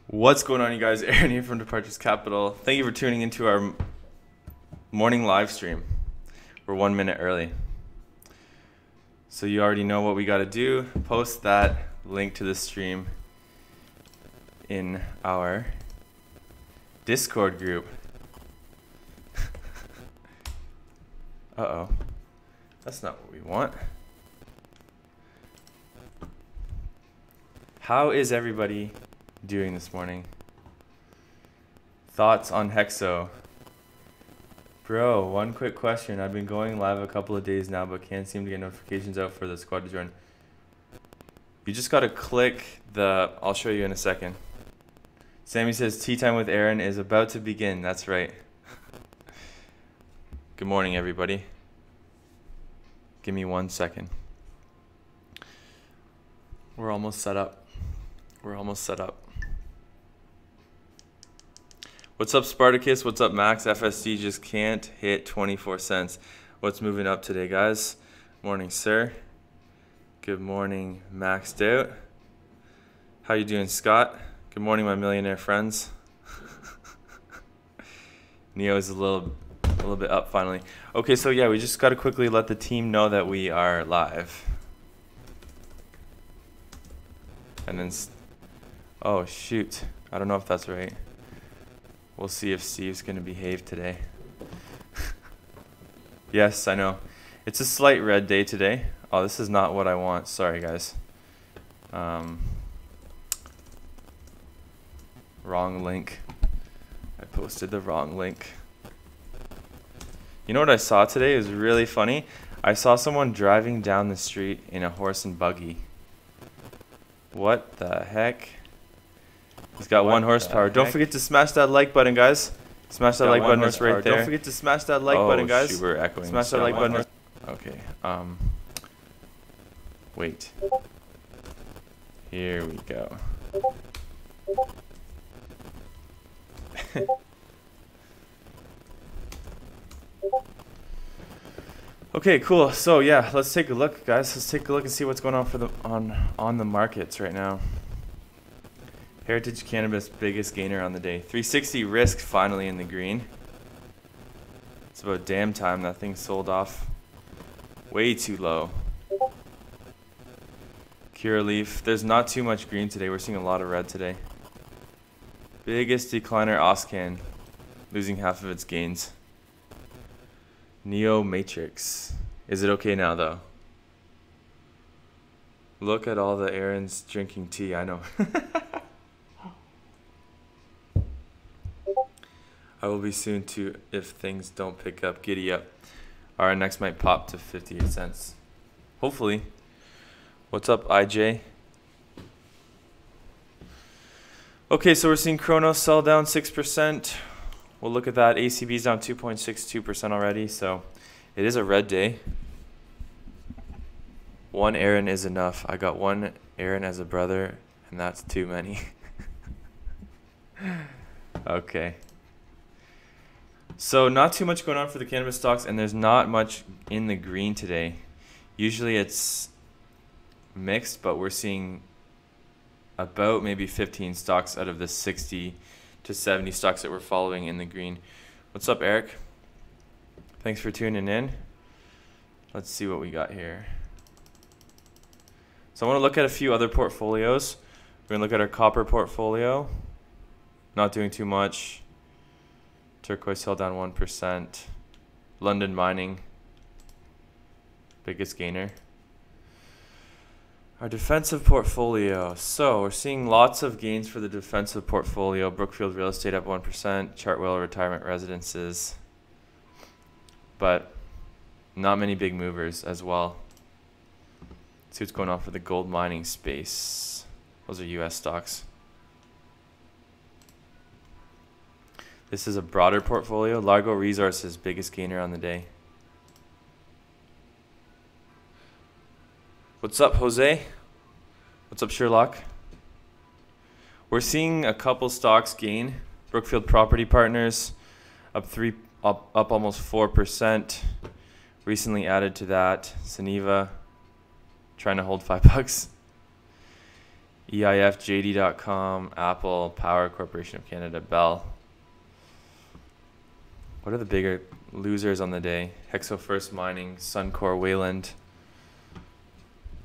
What's going on, you guys? Aaron here from Departures Capital. Thank you for tuning into our morning live stream. We're 1 minute early. So you already know what we got to do. Post that link to the stream in our Discord group. Uh-oh. That's not what we want. How is everybody doing this morning? Thoughts on Hexo? Bro, one quick question. I've been going live a couple of days now, but can't seem to get notifications out for the squad to join. You just gotta click the, I'll show you in a second. Sammy says tea time with Aaron is about to begin. That's right. Good morning, everybody. Give me 1 second. We're almost set up. We're almost set up. What's up, Spartacus? What's up, Max? FSD just can't hit 24 cents. What's moving up today, guys? Morning, sir. Good morning, Maxed Out. How you doing, Scott? Good morning, my millionaire friends. Neo is a little bit up finally. Okay, so yeah, we just got to quickly let the team know that we are live. And then, oh shoot, I don't know if that's right. We'll see if Steve's going to behave today. Yes, I know. It's a slight red day today. Oh, this is not what I want. Sorry, guys. Wrong link. I posted the wrong link. You know what I saw today? It was really funny. I saw someone driving down the street in a horse and buggy. What the heck? He's got 1 horsepower. Don't forget to smash that like button, guys. Smash that like button. It's right there. Don't forget to smash that like button, guys. Shoot, we're echoing. Smash that like button. Okay. Wait. Here we go. Okay, cool. So yeah, let's take a look, guys. Let's take a look and see what's going on for the on the markets right now. Heritage Cannabis, biggest gainer on the day. 360 risk finally in the green. It's about damn time that thing sold off way too low. Curaleaf, there's not too much green today. We're seeing a lot of red today. Biggest decliner, Oscan, losing half of its gains. Neo Matrix. Is it okay now though? Look at all the Aaron's drinking tea, I know. I will be soon too if things don't pick up. Giddy up. Our next might pop to 58 cents. Hopefully. What's up, IJ? Okay, so we're seeing Cronos sell down 6%. We'll look at that. ACB's down 2.62% already, so it is a red day. 1 Aaron is enough. I got 1 Aaron as a brother, and that's too many. Okay. So not too much going on for the cannabis stocks, and there's not much in the green today. Usually it's mixed, but we're seeing about maybe 15 stocks out of the 60 to 70 stocks that we're following in the green. What's up, Eric? Thanks for tuning in. Let's see what we got here. So I want to look at a few other portfolios. We're going to look at our copper portfolio. Not doing too much. Turquoise held down 1%. London Mining, biggest gainer. Our defensive portfolio. So we're seeing lots of gains for the defensive portfolio. Brookfield Real Estate up 1%. Chartwell Retirement Residences. But not many big movers as well. Let's see what's going on for the gold mining space. Those are US stocks. This is a broader portfolio. Largo Resources, biggest gainer on the day. What's up, Jose? What's up, Sherlock? We're seeing a couple stocks gain. Brookfield Property Partners up almost 4%. Recently added to that. Suniva trying to hold $5. EIF, JD.com, Apple, Power Corporation of Canada, Bell. What are the bigger losers on the day? Hexo First Mining, Suncor, Wayland.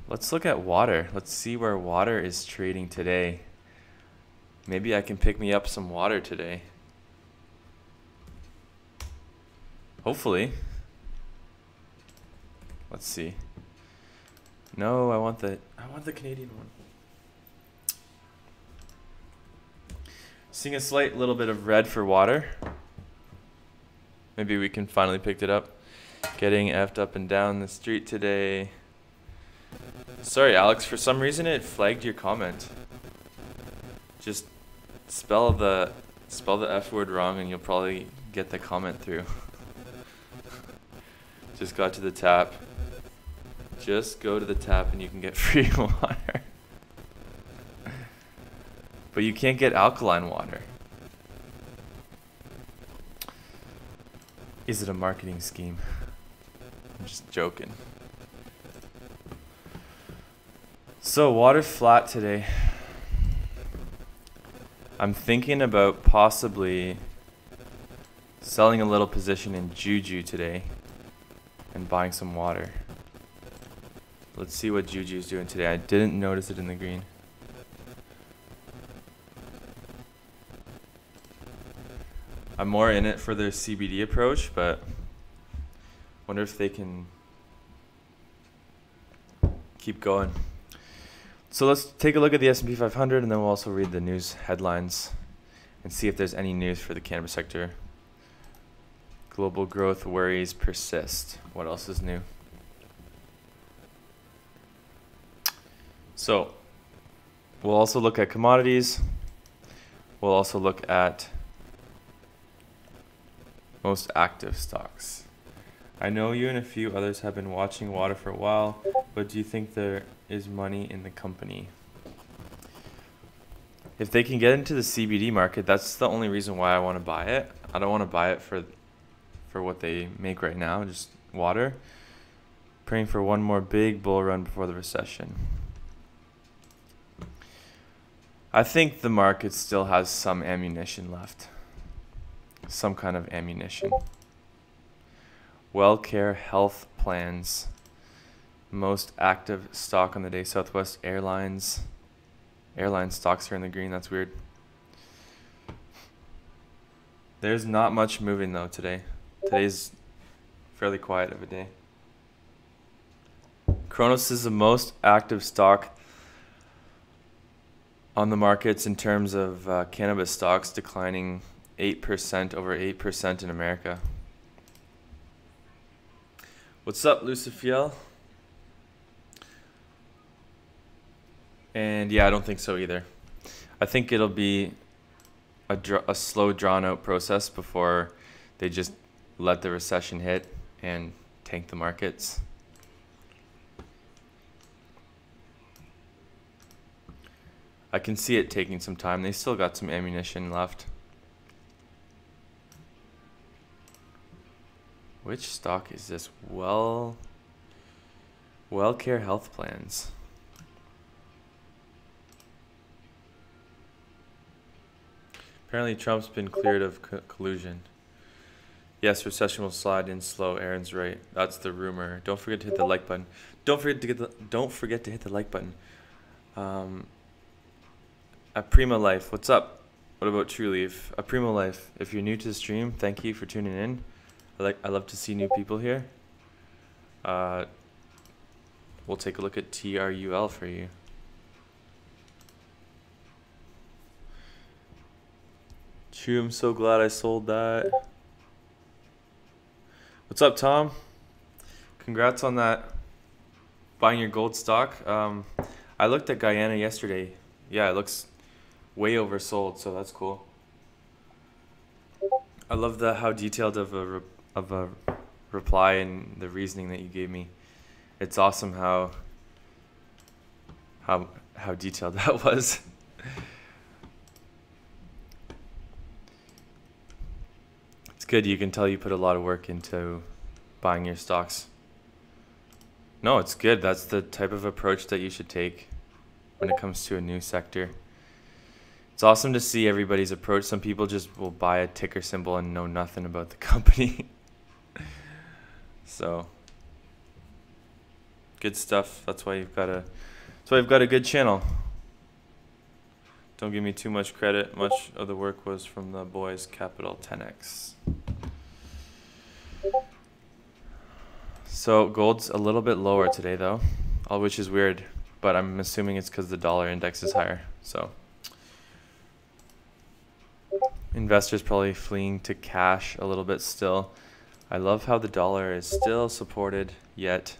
Let's look at water. Let's see where water is trading today. Maybe I can pick me up some water today. Hopefully. Let's see. No, I want the Canadian one. Seeing a slight little bit of red for water. Maybe we can finally pick it up. Getting effed up and down the street today. Sorry, Alex, for some reason it flagged your comment. Just spell the F word wrong and you'll probably get the comment through. Just got to the tap. Just go to the tap and you can get free water. But you can't get alkaline water. Is it a marketing scheme? I'm just joking. So water flat today. I'm thinking about possibly selling a little position in Juju today and buying some water. Let's see what Juju is doing today. I didn't notice it in the green. I'm more in it for their CBD approach, but wonder if they can keep going. So let's take a look at the S&P 500 and then we'll also read the news headlines and see if there's any news for the cannabis sector. Global growth worries persist. What else is new? So we'll also look at commodities. We'll also look at most active stocks. I know you and a few others have been watching water for a while, but do you think there is money in the company? If they can get into the CBD market, that's the only reason why I want to buy it. I don't want to buy it for what they make right now, just water. Praying for one more big bull run before the recession. I think the market still has some ammunition left. Some kind of ammunition. WellCare Health Plans. Most active stock on the day. Southwest Airlines. Airline stocks are in the green. That's weird. There's not much moving though today. Today's fairly quiet of a day. Cronos is the most active stock on the markets in terms of cannabis stocks, declining 8%, over 8% in America. What's up, Lucifiel? And yeah, I don't think so either. I think it'll be a slow, drawn-out process before they just let the recession hit and tank the markets. I can see it taking some time. They still got some ammunition left. Which stock is this? WellCare Health Plans. Apparently Trump's been cleared of collusion. Yes, recession will slide in slow. Aaron's right. That's the rumor. Don't forget to hit the like button. Don't forget to hit the like button. Aprima Life, what's up? What about True Leaf? Aprima Life, if you're new to the stream, thank you for tuning in. I love to see new people here. We'll take a look at TRUL for you. True, I'm so glad I sold that. What's up, Tom? Congrats on that. Buying your gold stock. I looked at Guyana yesterday. Yeah, it looks way oversold, so that's cool. I love how detailed of a reply and the reasoning that you gave me. It's awesome how detailed that was. It's good. You can tell you put a lot of work into buying your stocks. No, it's good. That's the type of approach that you should take when it comes to a new sector. It's awesome to see everybody's approach. Some people just will buy a ticker symbol and know nothing about the company. So good stuff. That's why you've got a good channel. Don't give me too much credit. Much of the work was from the boys. Capital 10x. So gold's a little bit lower today though, which is weird, but I'm assuming it's because the dollar index is higher. So investors probably fleeing to cash a little bit still. I love how the dollar is still supported, yet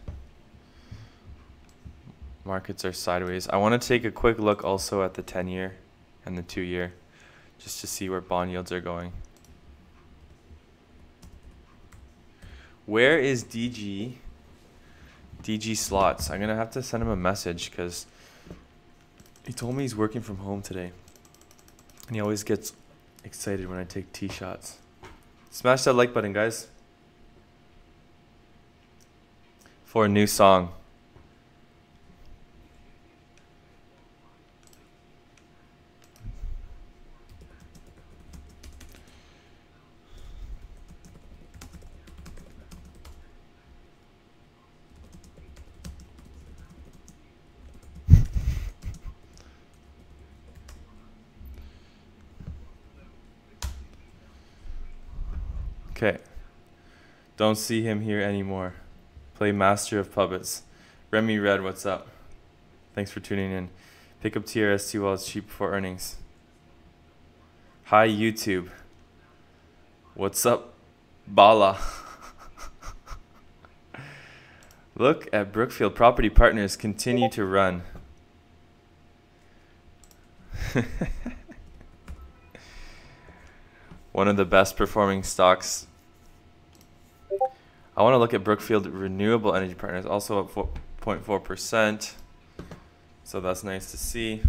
markets are sideways. I want to take a quick look also at the 10-year and the 2-year just to see where bond yields are going. Where is DG Slots? I'm going to have to send him a message because he told me he's working from home today. And he always gets excited when I take tee shots. Smash that like button, guys, for a new song. Okay. Don't see him here anymore. Play Master of Puppets. Remy Red, what's up? Thanks for tuning in. Pick up TRST while it's cheap before earnings. Hi, YouTube. What's up, Bala? Look at Brookfield Property Partners continue to run. One of the best performing stocks. I want to look at Brookfield Renewable Energy Partners, also up 4.4%. So that's nice to see.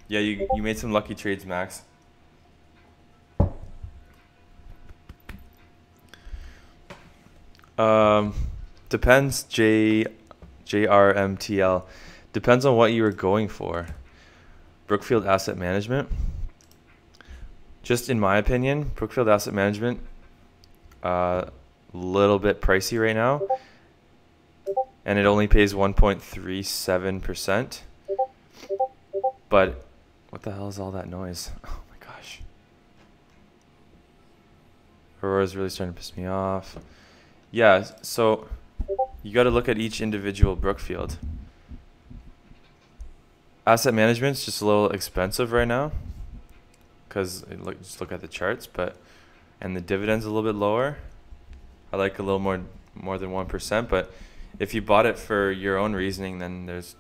Yeah, you made some lucky trades, Max. Depends, JRMTL. Depends on what you were going for. Brookfield Asset Management. Just in my opinion, Brookfield Asset Management, little bit pricey right now, and it only pays 1.37%. But what the hell is all that noise? Oh my gosh. Aurora's really starting to piss me off. Yeah, so you got to look at each individual Brookfield. Asset management's just a little expensive right now because just look at the charts, and the dividend's a little bit lower. I like a little more than 1%, but if you bought it for your own reasoning, then there's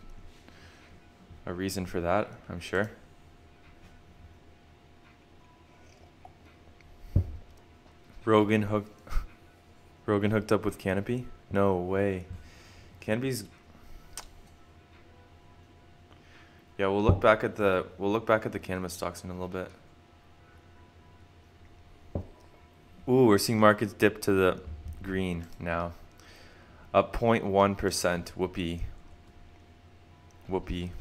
a reason for that, I'm sure. Rogan hooked up with Canopy? No way. Canopy's. Yeah, we'll look back at the cannabis stocks in a little bit. Ooh, we're seeing markets dip to the green now. Up 0.1%. Whoopee. Whoopee.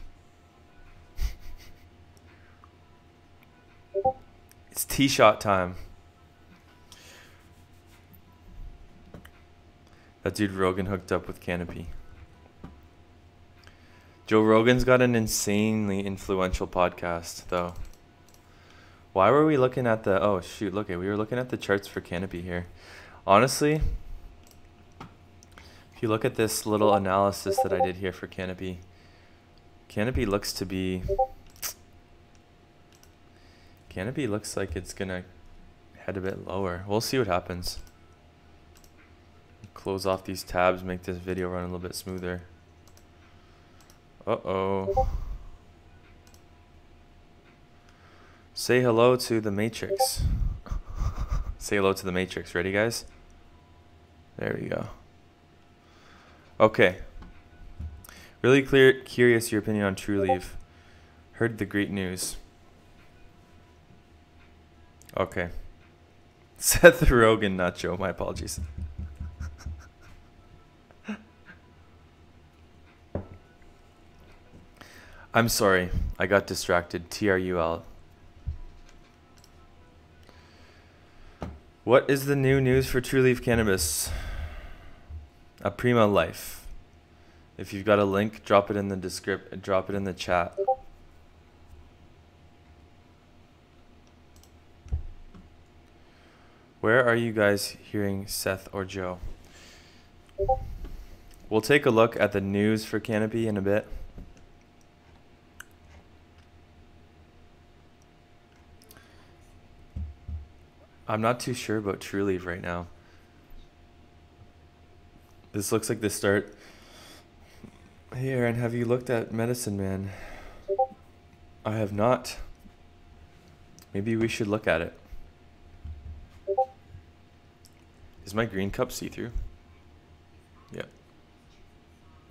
It's tee shot time. That dude Rogan hooked up with Canopy. Joe Rogan's got an insanely influential podcast, though. Why were we looking at the... Oh, shoot. Look, we were looking at the charts for Canopy here. Honestly, if you look at this little analysis that I did here for Canopy, Canopy looks to be... Canopy looks like it's going to head a bit lower. We'll see what happens. Close off these tabs, make this video run a little bit smoother. Uh-oh. Say hello to the Matrix. Say hello to the Matrix. Ready, guys? There we go. Okay. Really curious your opinion on TrueLeaf. Heard the great news. Okay. Seth Rogen, not Joe. My apologies. I'm sorry, I got distracted. TRUL. What is the new news for True Leaf Cannabis? Aphria Life. If you've got a link, drop it in the drop it in the chat. Where are you guys hearing Seth or Joe? We'll take a look at the news for Canopy in a bit. I'm not too sure about True Leaf right now. This looks like the start. Hey Aaron, have you looked at Medicine Man? I have not. Maybe we should look at it. Is my green cup see-through? Yeah.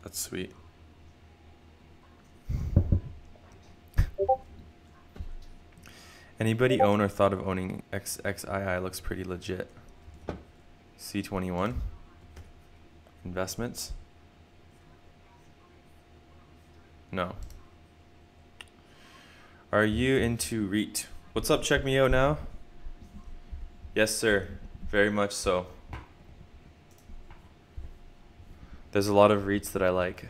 That's sweet. Anybody own or thought of owning XXII? Looks pretty legit. C21. Investments? No. Are you into REIT? What's up? Check me out now. Yes, sir. Very much so. There's a lot of REITs that I like.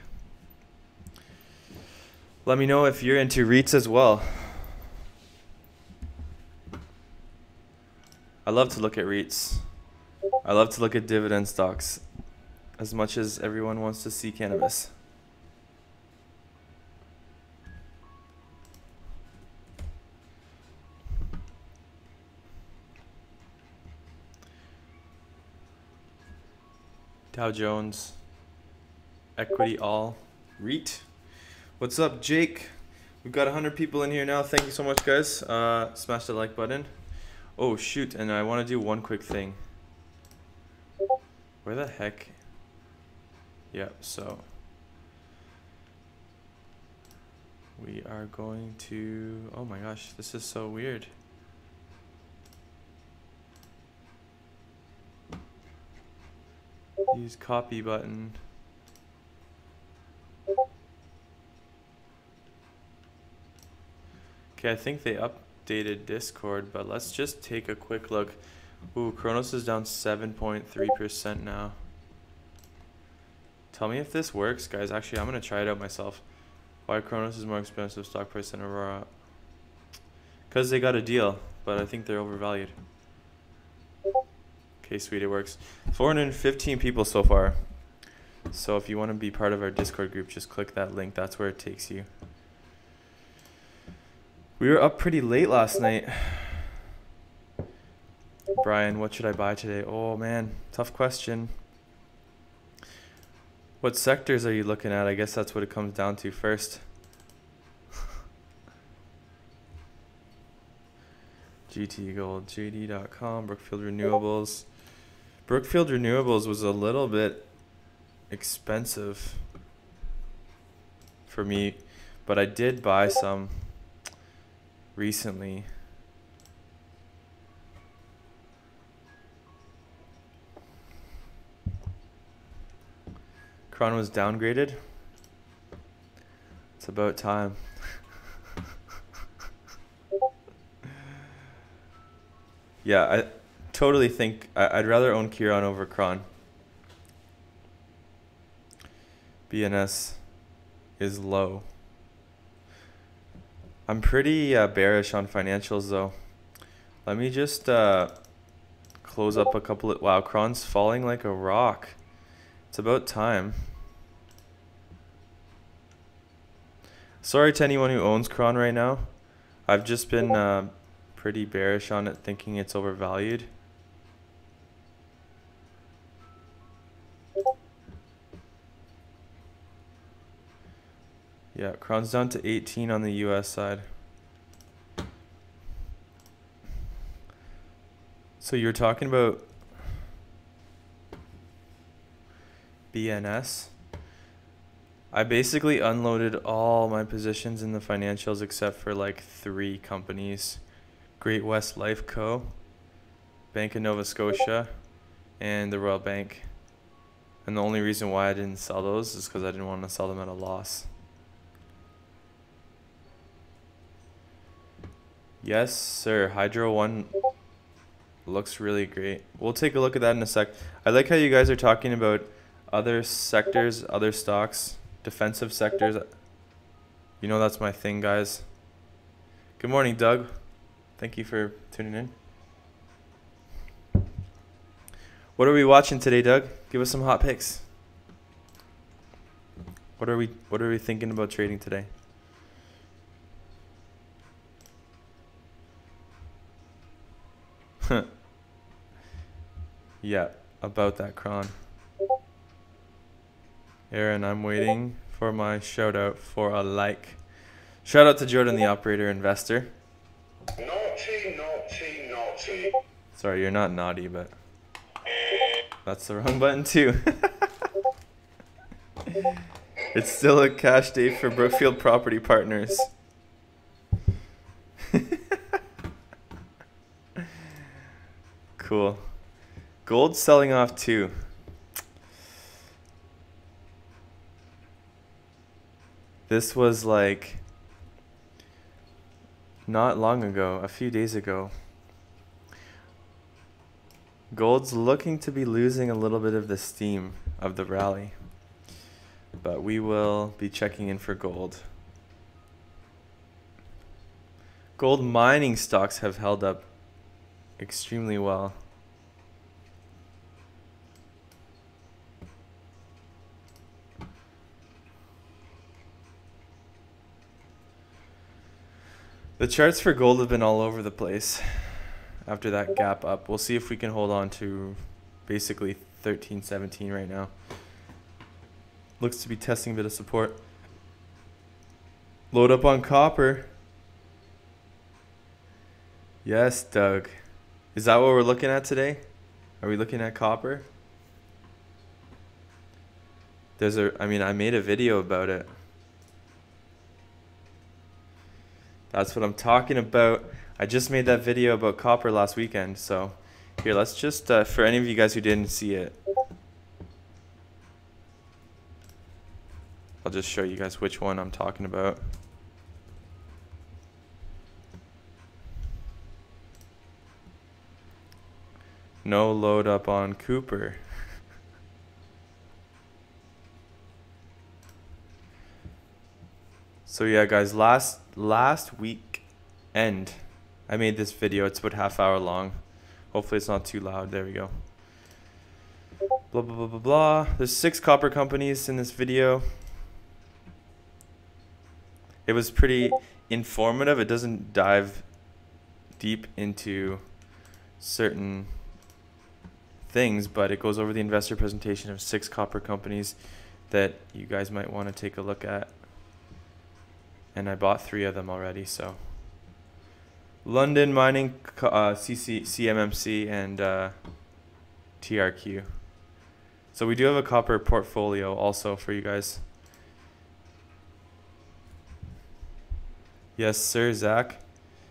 Let me know if you're into REITs as well. I love to look at REITs. I love to look at dividend stocks as much as everyone wants to see cannabis. Dow Jones, Equity All, REIT. What's up, Jake? We've got 100 people in here now. Thank you so much, guys. Smash the like button. Oh, shoot, and I want to do one quick thing. Where the heck? Yeah, so we are going to, oh my gosh, this is so weird. Use copy button. Okay, I think they updated Discord, but let's just take a quick look. Ooh, Cronos is down 7.3% now. Tell me if this works, guys. Actually, I'm going to try it out myself. Why Cronos is more expensive stock price than Aurora? Because they got a deal, but I think they're overvalued. Okay, sweet, it works. 415 people so far. So if you want to be part of our Discord group, just click that link. That's where it takes you. We were up pretty late last night. Brian, what should I buy today? Oh man, tough question. What sectors are you looking at? I guess that's what it comes down to first. GT Gold, JD.com, Brookfield Renewables. Brookfield Renewables was a little bit expensive for me, but I did buy some recently. Cronos was downgraded. It's about time. Yeah, I totally think I'd rather own Kiron over Cron. BNS is low. I'm pretty bearish on financials though. Let me just close up a couple of, wow, Cron's falling like a rock. It's about time. Sorry to anyone who owns Cron right now. I've just been pretty bearish on it, thinking it's overvalued. Yeah, Cron's down to 18 on the US side. So you're talking about BNS? I basically unloaded all my positions in the financials except for like 3 companies. Great West Life Co., Bank of Nova Scotia, and the Royal Bank. And the only reason why I didn't sell those is because I didn't want to sell them at a loss. Yes, sir. Hydro 1 looks really great. We'll take a look at that in a sec. I like how you guys are talking about other sectors, other stocks, defensive sectors. You know that's my thing, guys. Good morning, Doug. Thank you for tuning in. What are we watching today, Doug? Give us some hot picks. What are we thinking about trading today? Yeah, about that cron. Aaron, I'm waiting for my shout out for a like. Shout out to Jordan, the operator investor. Naughty, naughty, naughty. Sorry, you're not naughty, but that's the wrong button too. It's still a cash day for Brookfield Property Partners. Cool. Gold's selling off too. This was like not long ago, a few days ago. Gold's looking to be losing a little bit of the steam of the rally, but we will be checking in for gold. Gold mining stocks have held up extremely well. The charts for gold have been all over the place after that gap up. We'll see if we can hold on to basically 1317 right now. Looks to be testing a bit of support. Load up on copper. Yes, Doug. Is that what we're looking at today? Are we looking at copper? I made a video about it. That's what I'm talking about. I just made that video about copper last weekend. So here, let's just, for any of you guys who didn't see it, I'll just show you guys which one I'm talking about. No load up on Cooper. So yeah, guys, last week end, I made this video. It's about half hour long. Hopefully it's not too loud. There we go. Blah, blah, blah, blah, blah. There's 6 copper companies in this video. It was pretty informative. It doesn't dive deep into certain things, but it goes over the investor presentation of 6 copper companies that you guys might want to take a look at. And I bought 3 of them already, so. London Mining, CMMC, and TRQ. So we do have a copper portfolio also for you guys. Yes, sir, Zach.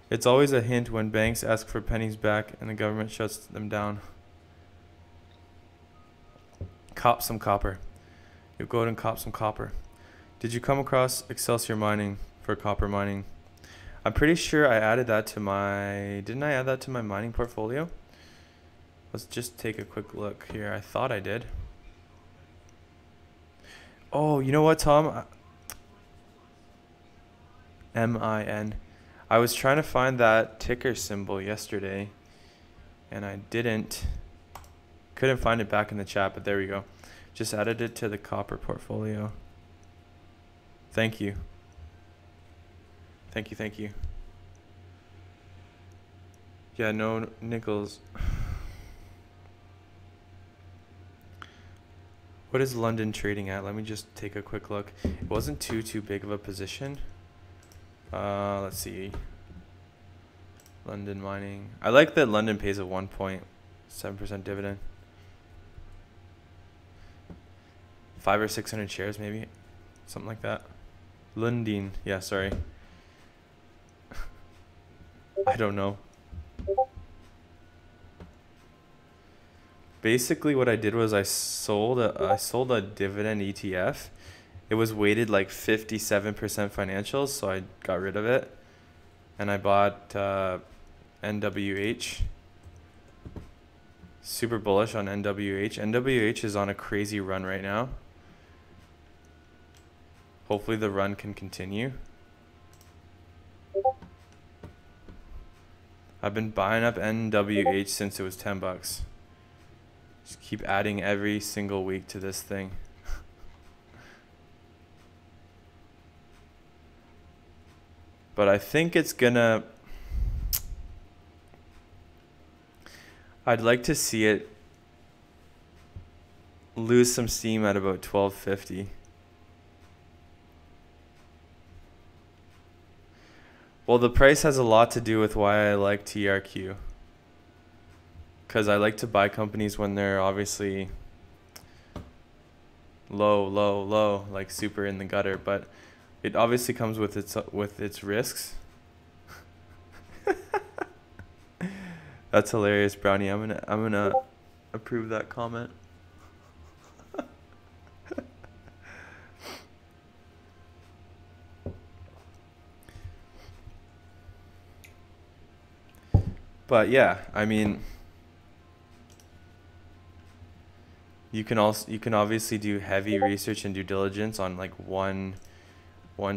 It's always a hint when banks ask for pennies back and the government shuts them down. Cop some copper. You go ahead and cop some copper. Did you come across Excelsior Mining for copper mining? I'm pretty sure I added that to my... Didn't I add that to my mining portfolio? Let's just take a quick look here. I thought I did. Oh, you know what, Tom? MIN. I was trying to find that ticker symbol yesterday, and I couldn't find it back in the chat, but there we go. Just added it to the copper portfolio. Thank you. Thank you, thank you. Yeah, no nickels. What is London trading at? Let me just take a quick look. It wasn't too big of a position. Let's see. London Mining. I like that London pays a 1.7% dividend. 500 or 600 shares maybe. Something like that. Lundin. Yeah, sorry. I don't know. Basically what I did was I sold a dividend ETF. It was weighted like 57% financials, so I got rid of it. and I bought NWH. Super bullish on NWH. NWH is on a crazy run right now. Hopefully the run can continue. I've been buying up NWH since it was 10 bucks. Just keep adding every single week to this thing. But I think it's gonna, I'd like to see it lose some steam at about 12.50. Well, the price has a lot to do with why I like TRQ. Because I like to buy companies when they're obviously low, like super in the gutter. But it obviously comes with its risks. That's hilarious, Brownie. I'm gonna approve that comment. But yeah, I mean, you can obviously do heavy research and due diligence on like one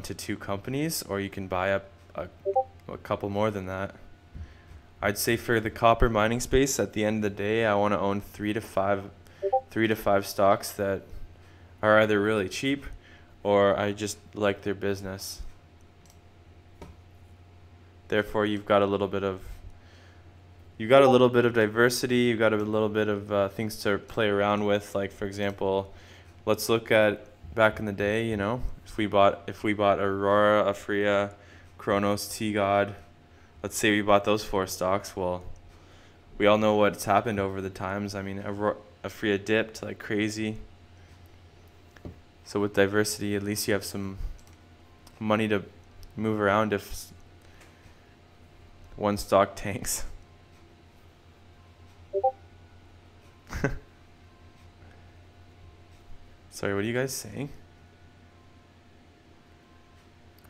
to two companies, or you can buy up a couple more than that. I'd say for the copper mining space, at the end of the day, I want to own 3 to 5 stocks that are either really cheap or I just like their business. Therefore, you've got a little bit of diversity. You've got a little bit of things to play around with. Like, for example, let's look at back in the day. You know, if we bought Aurora, Aphria, Cronos, T-God. Let's say we bought those 4 stocks. Well, we all know what's happened over the times. I mean, Aphria dipped like crazy. So with diversity, at least you have some money to move around if one stock tanks. Sorry, what are you guys saying?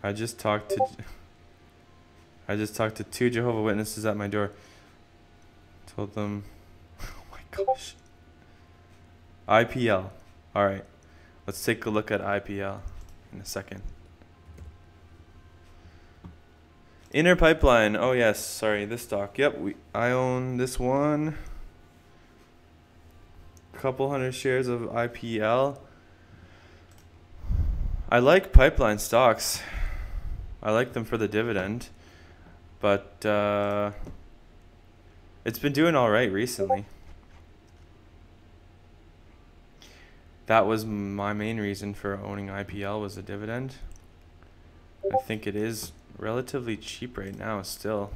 I just talked to 2 Jehovah's Witnesses at my door. Told them, oh my gosh. IPL. All right, let's take a look at IPL in a second. Inner Pipeline. Oh yes, sorry, this stock. Yep, I own this one. Couple hundred shares of IPL. I like pipeline stocks. I like them for the dividend, but it's been doing all right recently. That was my main reason for owning IPL, was the dividend. I think it is relatively cheap right now still.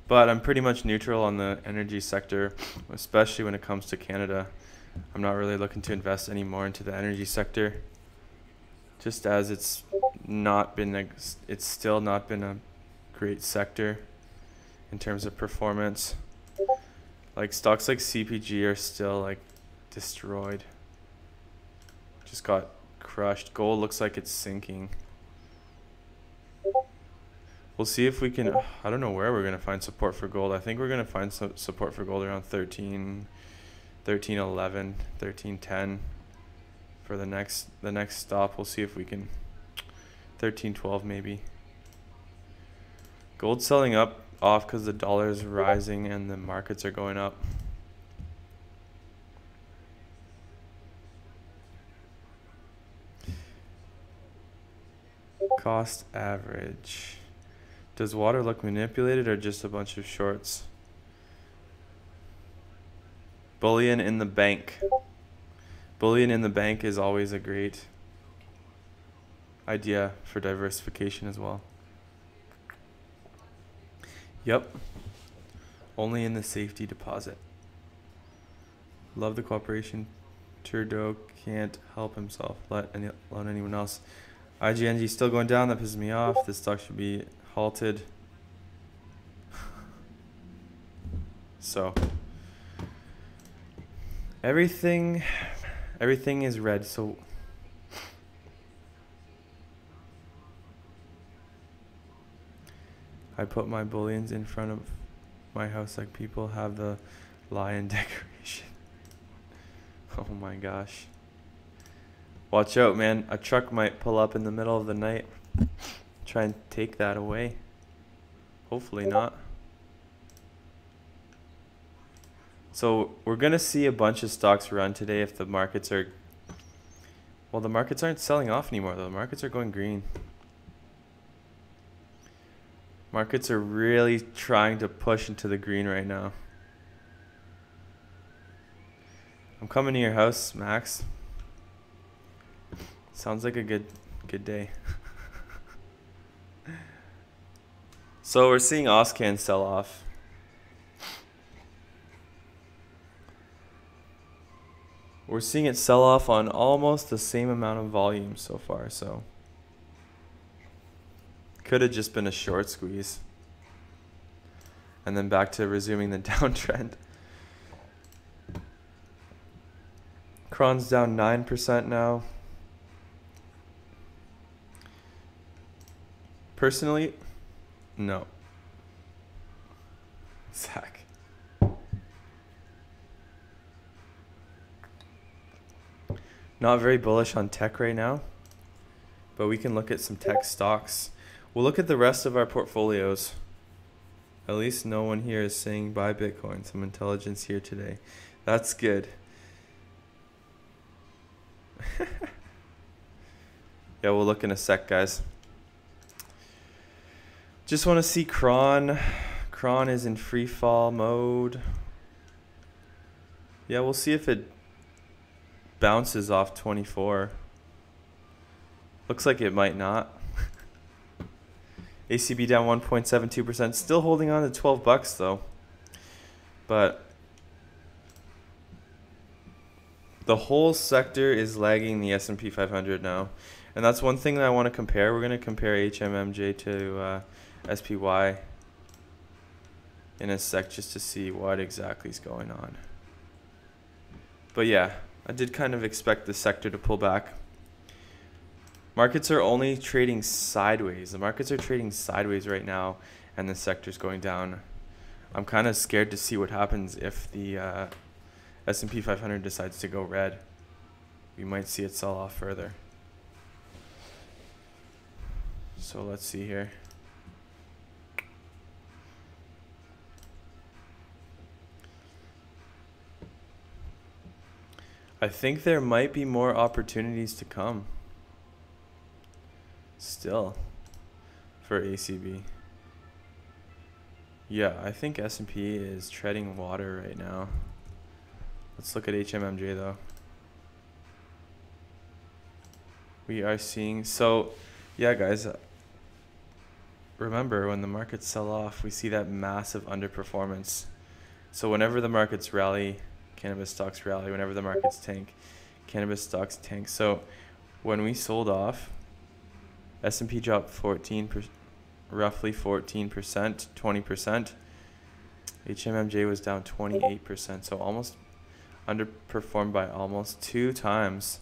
But I'm pretty much neutral on the energy sector, especially when it comes to Canada. I'm not really looking to invest any more into the energy sector, just as it's still not been a great sector in terms of performance. Like stocks like CPG are still like destroyed. Just got crushed. Gold looks like it's sinking. We'll see if we can, I don't know where we're going to find support for gold. I think we're going to find some support for gold around 13.11, 13.10 for the next stop. We'll see if we can, 13.12 maybe. Gold selling off because the dollar is rising and the markets are going up. Cost average. Does water look manipulated or just a bunch of shorts? Bullion in the bank. Bullion in the bank is always a great idea for diversification as well. Yep. Only in the safety deposit. Love the cooperation. Trudeau can't help himself. Let anyone else. IGNG still going down. That pisses me off. This stock should be halted. So everything is red. So I put my bullions in front of my house like people have the lion decoration. Oh my gosh. Watch out, man. A truck might pull up in the middle of the night. Try and take that away. Hopefully not. So we're going to see a bunch of stocks run today if the markets are... Well, the markets aren't selling off anymore, though. The markets are going green. Markets are really trying to push into the green right now. I'm coming to your house, Max. Sounds like a good day. So we're seeing Oscan sell off. We're seeing it sell off on almost the same amount of volume so far, so could have just been a short squeeze. And then back to resuming the downtrend. Cron's down 9% now. Personally, no. Zach. Not very bullish on tech right now, but we can look at some tech stocks. We'll look at the rest of our portfolios. At least no one here is saying buy Bitcoin. Some intelligence here today. That's good. Yeah, we'll look in a sec, guys. Just want to see Cron. Cron is in free fall mode. Yeah, we'll see if it bounces off 24. Looks like it might not. ACB down 1.72%. Still holding on to $12 though. But the whole sector is lagging the S&P 500 now. And that's one thing that I want to compare. We're going to compare HMMJ to SPY in a sec just to see what exactly is going on. But yeah, I did kind of expect the sector to pull back. Markets are only trading sideways. The markets are trading sideways right now, and the sector's going down. I'm kind of scared to see what happens if the S&P 500 decides to go red. We might see it sell off further. So let's see here. I think there might be more opportunities to come still for ACB. Yeah, I think S&P is treading water right now. Let's look at HMMJ though. We are seeing, so yeah guys, remember when the markets sell off, we see that massive underperformance. So whenever the markets rally, cannabis stocks rally. Whenever the markets tank, cannabis stocks tank. So when we sold off, S&P dropped roughly 14%, 20%. HMMJ was down 28%, so almost underperformed by almost 2 times.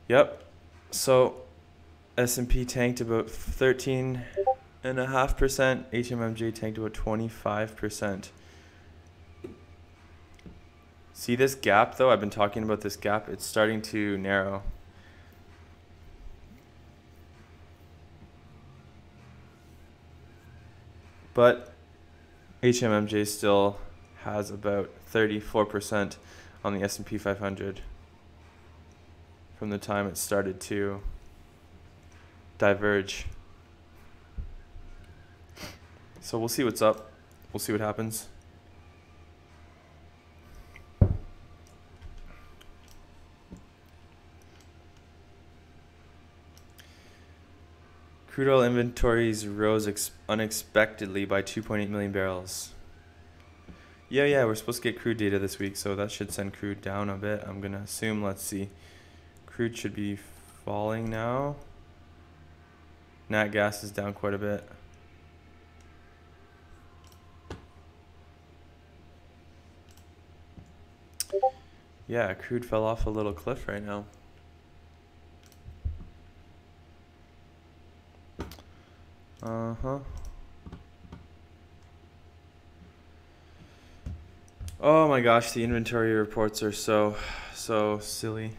Yep. So S&P tanked about 13.5%. HMMJ tanked about 25%. See this gap though? I've been talking about this gap. It's starting to narrow. But HMMJ still has about 34% on the S&P 500 from the time it started to diverge. So we'll see what's up. We'll see what happens. Crude oil inventories rose unexpectedly by 2.8 million barrels. Yeah, we're supposed to get crude data this week, so that should send crude down a bit. I'm going to assume, let's see. Crude should be falling now. Nat gas is down quite a bit. Yeah, crude fell off a little cliff right now. Uh-huh. Oh my gosh, the inventory reports are so silly.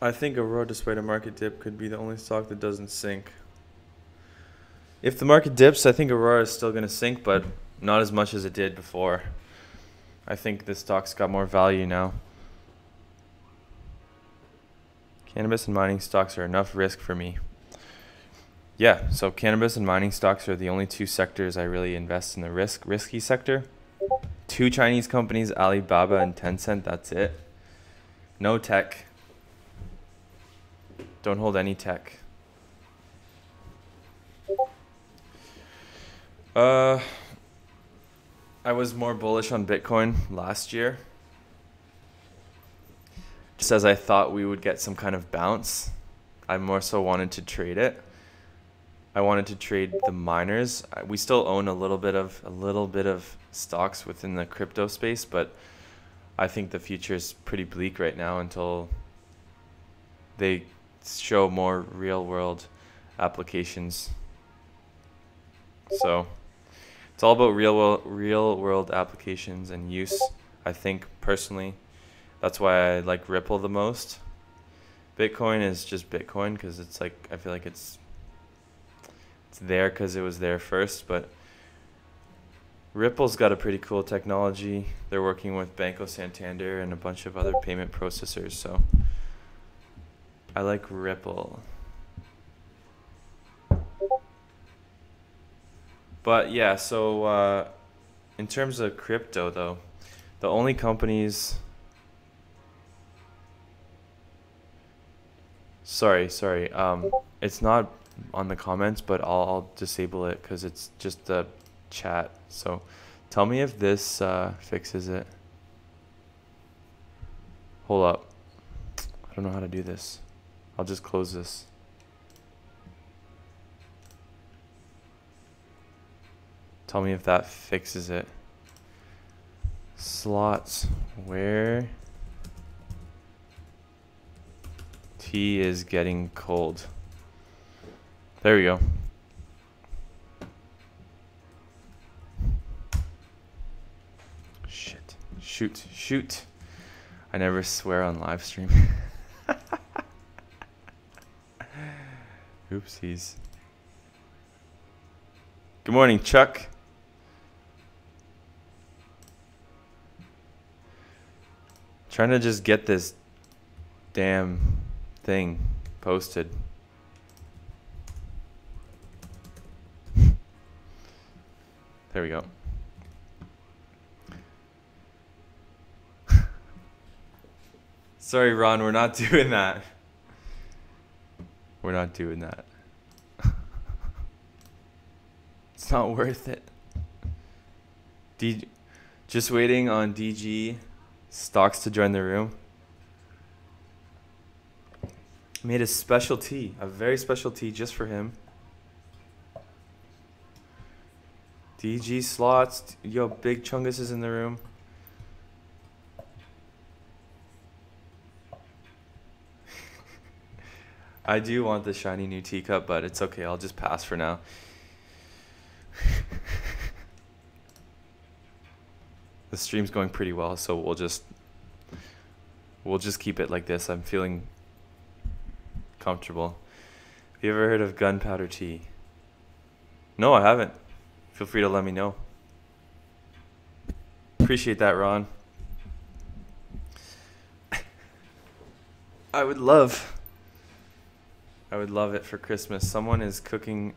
I think Aurora, despite a market dip, could be the only stock that doesn't sink. If the market dips, I think Aurora is still going to sink, but not as much as it did before. I think the stock's got more value now. Cannabis and mining stocks are enough risk for me. Yeah, so cannabis and mining stocks are the only two sectors I really invest in the risky sector. 2 Chinese companies, Alibaba and Tencent, that's it. No tech. Don't hold any tech. I was more bullish on Bitcoin last year. Just as I thought we would get some kind of bounce. I more so wanted to trade it. I wanted to trade the miners. We still own a little bit of stocks within the crypto space, but I think the future is pretty bleak right now until they show more real world applications. So it's all about real world applications and use. I think personally, that's why I like Ripple the most. Bitcoin is just Bitcoin because it's like, I feel like it's there because it was there first, but Ripple's got a pretty cool technology. They're working with Banco Santander and a bunch of other payment processors, so I like Ripple. But yeah, so in terms of crypto though, the only companies... Sorry. It's not on the comments, but I'll disable it because it's just the chat. So tell me if this fixes it. Hold up. I don't know how to do this. I'll just close this. Tell me if that fixes it. Slots where tea is getting cold. There we go. Shoot. I never swear on live stream. Oopsies. Good morning, Chuck. Trying to just get this damn thing posted. There we go. Sorry, Ron, we're not doing that. We're not doing that. It's not worth it. Just waiting on DG stocks to join the room. Made a special tea, a very special tea just for him. DG slots, yo, Big Chungus is in the room. I do want the shiny new teacup, but it's okay. I'll just pass for now. The stream's going pretty well, so we'll just keep it like this. I'm feeling comfortable. Have you ever heard of gunpowder tea? No, I haven't. Feel free to let me know. Appreciate that, Ron. I would love it for Christmas. Someone is cooking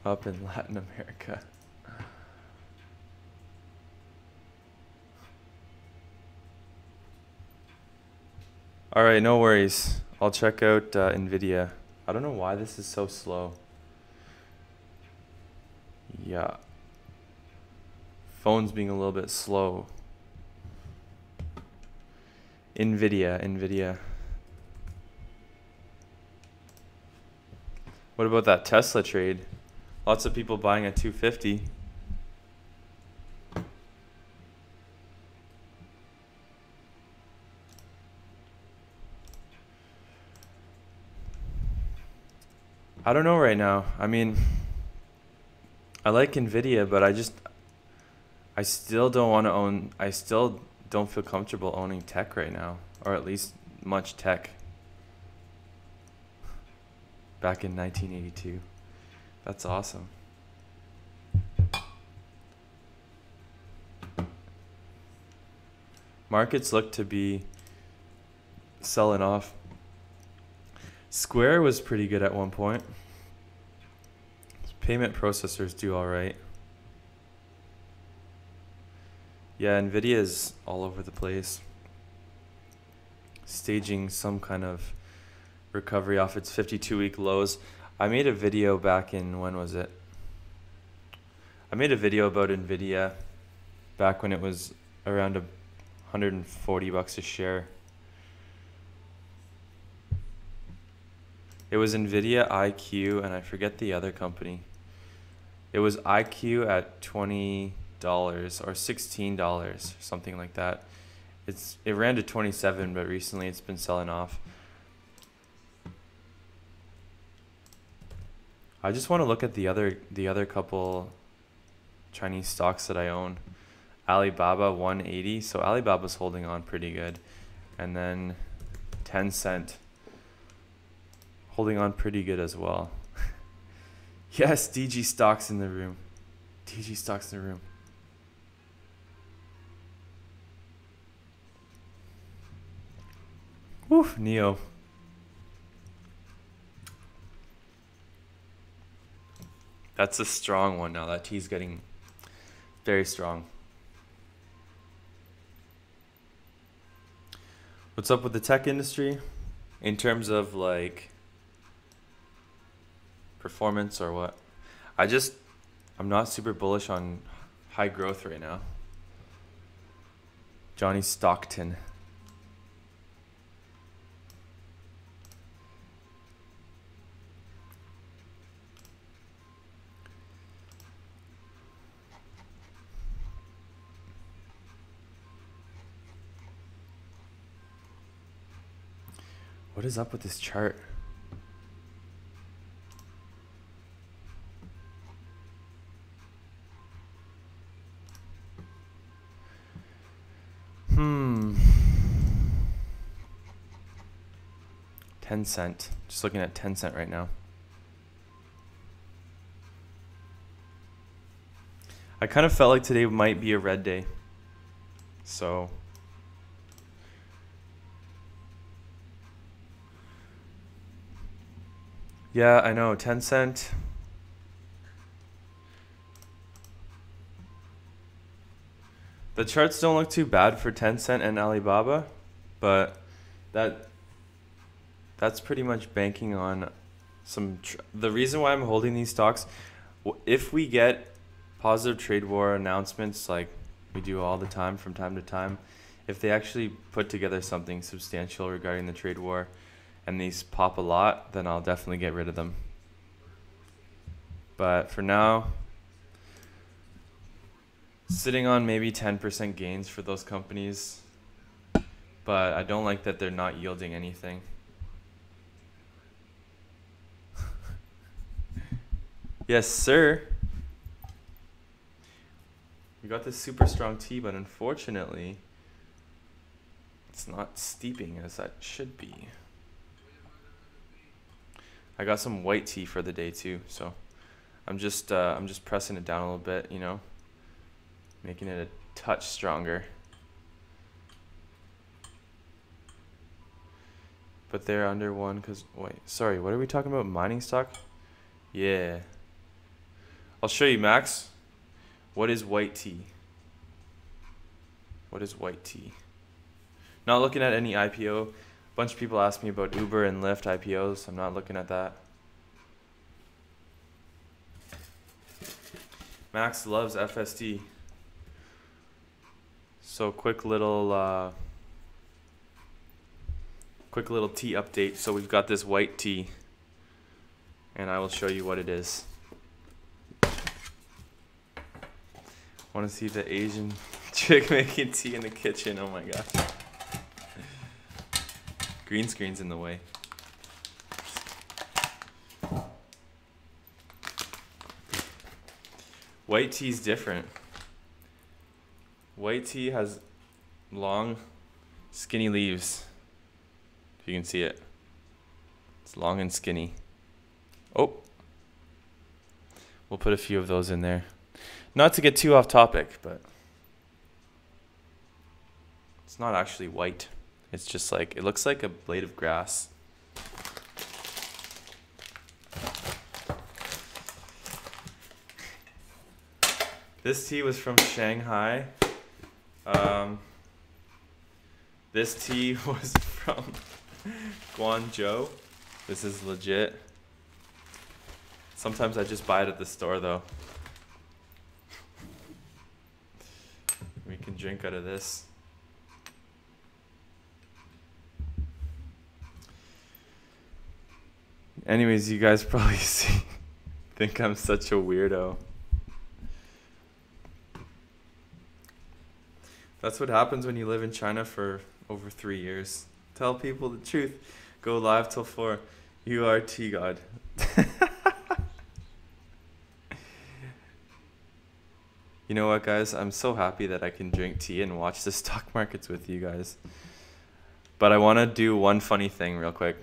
up in Latin America. All right, no worries. I'll check out NVIDIA. I don't know why this is so slow. Yeah. Phone's being a little bit slow. NVIDIA. What about that Tesla trade? Lots of people buying at 250. I don't know right now. I mean, I like Nvidia, but I still don't want to own, I still don't feel comfortable owning tech right now, or at least much tech. Back in 1982. That's awesome. Markets look to be selling off. Square was pretty good at one point. Payment processors do all right. Yeah, Nvidia is all over the place, staging some kind of recovery off its 52-week lows. I made a video back in, when was it? I made a video about Nvidia back when it was around $140 a share. It was Nvidia IQ, and I forget the other company. It was IQ at $20 or $16, something like that. It ran to 27, but recently it's been selling off. I just want to look at the other couple Chinese stocks that I own. Alibaba 180, so Alibaba's holding on pretty good, and then Tencent holding on pretty good as well. Yes, DG stocks in the room. DG stocks in the room. Woo, Neo. That's a strong one now. That tea's getting very strong. What's up with the tech industry in terms of like performance or what? I'm not super bullish on high growth right now. Johnny Stockton. What is up with this chart? Tencent. Just looking at Tencent right now. I kind of felt like today might be a red day. So yeah, I know. Tencent. The charts don't look too bad for Tencent and Alibaba, but that's pretty much banking on some. The reason why I'm holding these stocks, if we get positive trade war announcements like we do all the time from time to time, if they actually put together something substantial regarding the trade war, and these pop a lot, then I'll definitely get rid of them. But for now, sitting on maybe 10% gains for those companies, but I don't like that they're not yielding anything. Yes, sir. We got this super strong tea, but unfortunately, it's not steeping as that should be. I got some white tea for the day too, so I'm just pressing it down a little bit, you know, making it a touch stronger. But they're under one because, wait, sorry, what are we talking about? Mining stock? Yeah. I'll show you, Max. What is white tea? What is white tea? Not looking at any IPO. Bunch of people ask me about Uber and Lyft IPOs. I'm not looking at that. Max loves FSD. So quick little tea update. So we've got this white tea, and I will show you what it is. Want to see the Asian chick making tea in the kitchen? Oh my god. Green screen's in the way. White tea's different. White tea has long, skinny leaves. If you can see it. It's long and skinny. Oh. We'll put a few of those in there. Not to get too off topic, but it's not actually white. It's just like, it looks like a blade of grass. This tea was from Shanghai. This tea was from Guangzhou. This is legit. Sometimes I just buy it at the store though. We can drink out of this. Anyways, you guys probably think I'm such a weirdo. That's what happens when you live in China for over 3 years. Tell people the truth. Go live till 4. You are tea god. You know what, guys? I'm so happy that I can drink tea and watch the stock markets with you guys. But I want to do one funny thing real quick.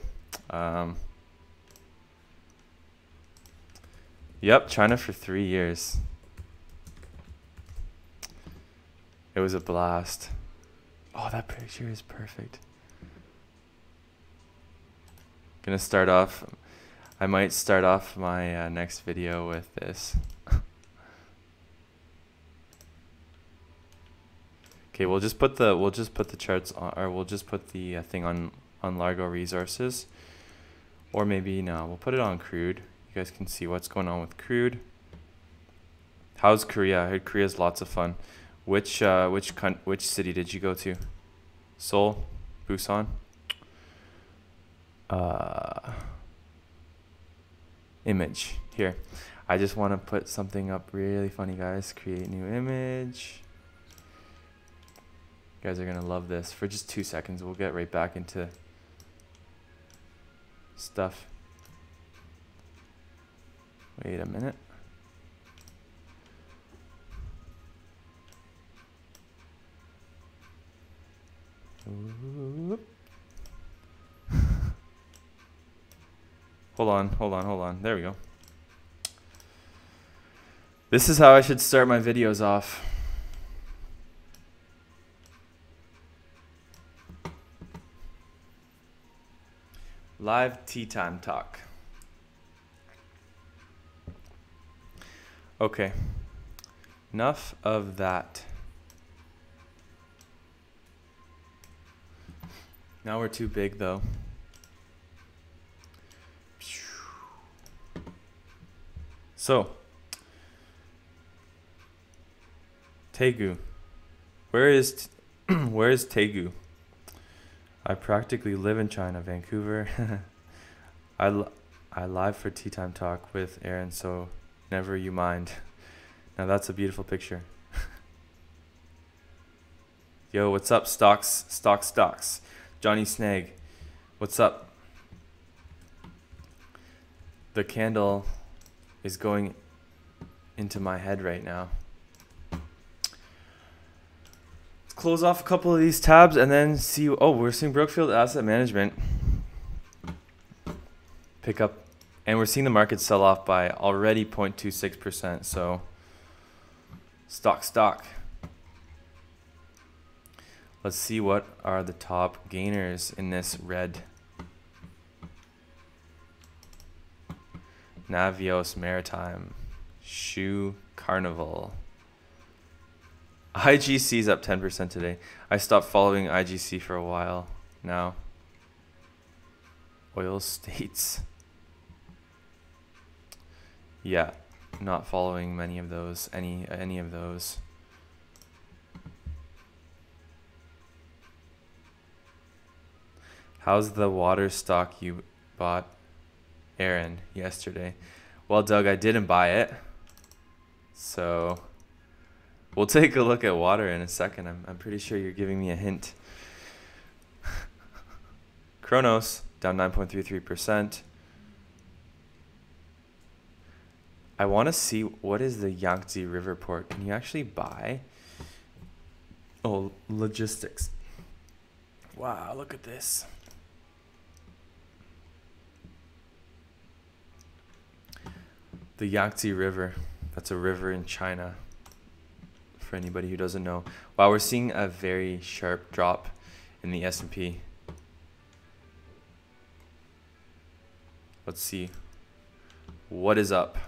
Yep, China for 3 years. It was a blast. Oh, that picture is perfect. Gonna start off. I might start off my next video with this. Okay, we'll just put the charts on, or we'll just put the thing on Largo Resources, or maybe no, we'll put it on crude. You guys can see what's going on with crude. How's Korea? I heard Korea's lots of fun. Which city did you go to? Seoul, Busan. Image here. I just want to put something up really funny, guys. Create new image. You guys are gonna love this. For just 2 seconds, we'll get right back into stuff. Wait a minute. Hold on. There we go. This is how I should start my videos off. Live tea time talk. Okay. Enough of that. Now we're too big though. So, Daegu. Where is Daegu? I practically live in China, Vancouver. I live for Tea Time Talk with Aaron, so never you mind. Now that's a beautiful picture. Yo, what's up, Stocks? Johnny Snag, what's up? The candle is going into my head right now. Let's close off a couple of these tabs and then see. Oh, we're seeing Brookfield Asset Management pick up, and we're seeing the market sell off by already 0.26%. So stock. Let's see what are the top gainers in this red. Navios Maritime, Shoe Carnival. IGC's up 10% today. I stopped following IGC for a while now. Oil States. Yeah, not following many of those, any of those. How's the water stock you bought, Aaron, yesterday? Well, Doug, I didn't buy it. So we'll take a look at water in a second. I'm pretty sure you're giving me a hint. Cronos, down 9.33%. I want to see what is the Yangtze River port. Can you actually buy? Oh, logistics. Wow, look at this. The Yangtze River. That's a river in China. For anybody who doesn't know. Wow, we're seeing a very sharp drop in the S&P. Let's see. What is up?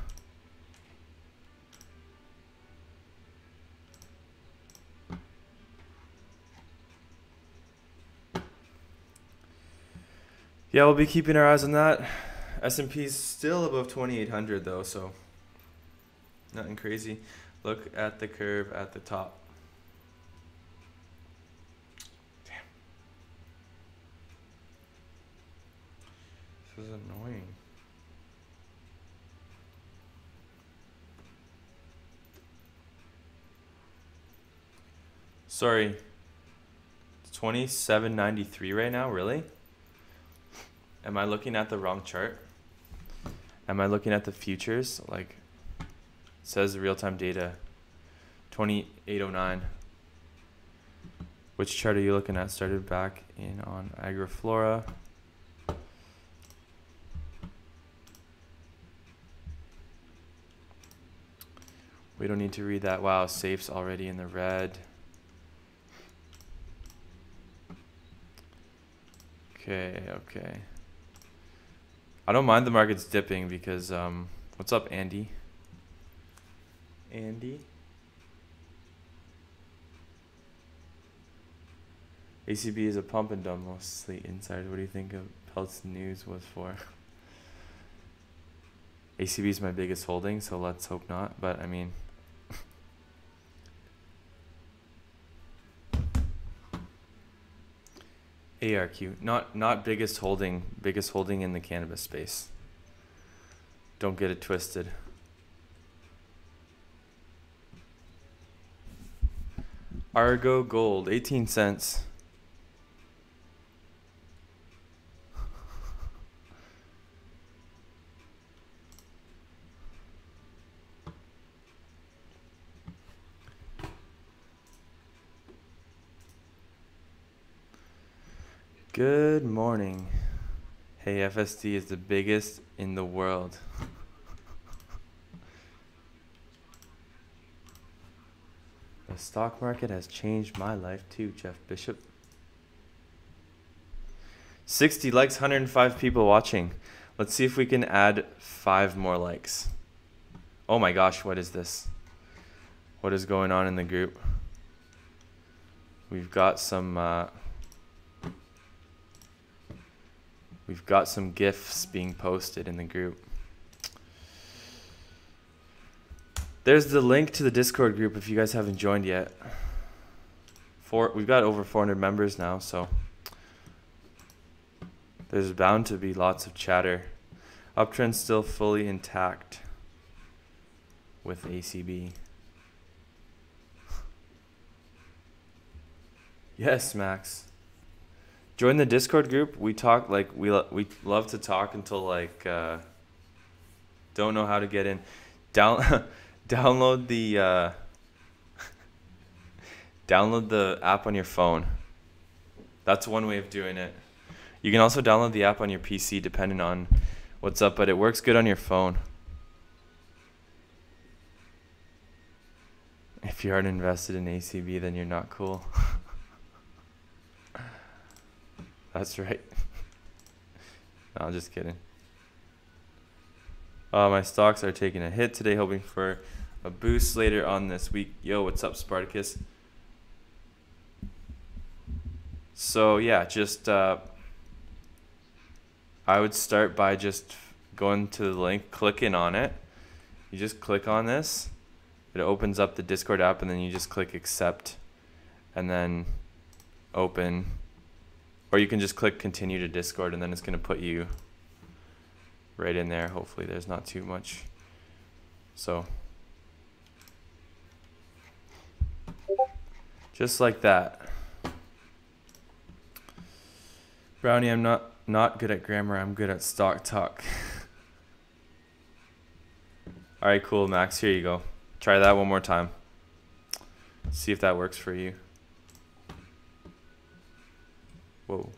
Yeah, we'll be keeping our eyes on that. S&P's still above 2,800 though, so nothing crazy. Look at the curve at the top. Damn. This is annoying. Sorry. It's 27.93 right now, really? Am I looking at the wrong chart? Am I looking at the futures? Like, it says real-time data, 2809. Which chart are you looking at? Started back in on Agriflora. We don't need to read that. Wow, safe's already in the red. Okay. I don't mind the markets dipping because, what's up, Andy? ACB is a pump and dump, mostly insiders. What do you think of Pelt's news was for? ACB is my biggest holding, so let's hope not. But I mean, ARQ, not biggest holding in the cannabis space. Don't get it twisted. Argo Gold, 18 cents. Good morning. Hey, FSD is the biggest in the world. The stock market has changed my life too, Jeff Bishop. 60 likes, 105 people watching. Let's see if we can add 5 more likes. Oh my gosh, what is this? What is going on in the group? We've got some GIFs being posted in the group. There's the link to the Discord group if you guys haven't joined yet. We've got over 400 members now, so there's bound to be lots of chatter. Uptrend still fully intact with ACB. Yes, Max. Join the Discord group. We talk like we love to talk until like don't know how to get in. Download the download the app on your phone. That's one way of doing it. You can also download the app on your PC depending on what's up, but it works good on your phone. If you aren't invested in ACB, then you're not cool. That's right. No, I'm just kidding. My stocks are taking a hit today, hoping for a boost later on this week. Yo, what's up, Spartacus? So yeah, just I would start by just going to the link, clicking on it. You just click on this. It opens up the Discord app, and then you just click accept, and then open. Or you can just click continue to Discord, and then it's going to put you right in there. Hopefully there's not too much. So just like that. Brownie, I'm not good at grammar. I'm good at stock talk. All right, cool, Max. Here you go. Try that one more time. See if that works for you. Whoa.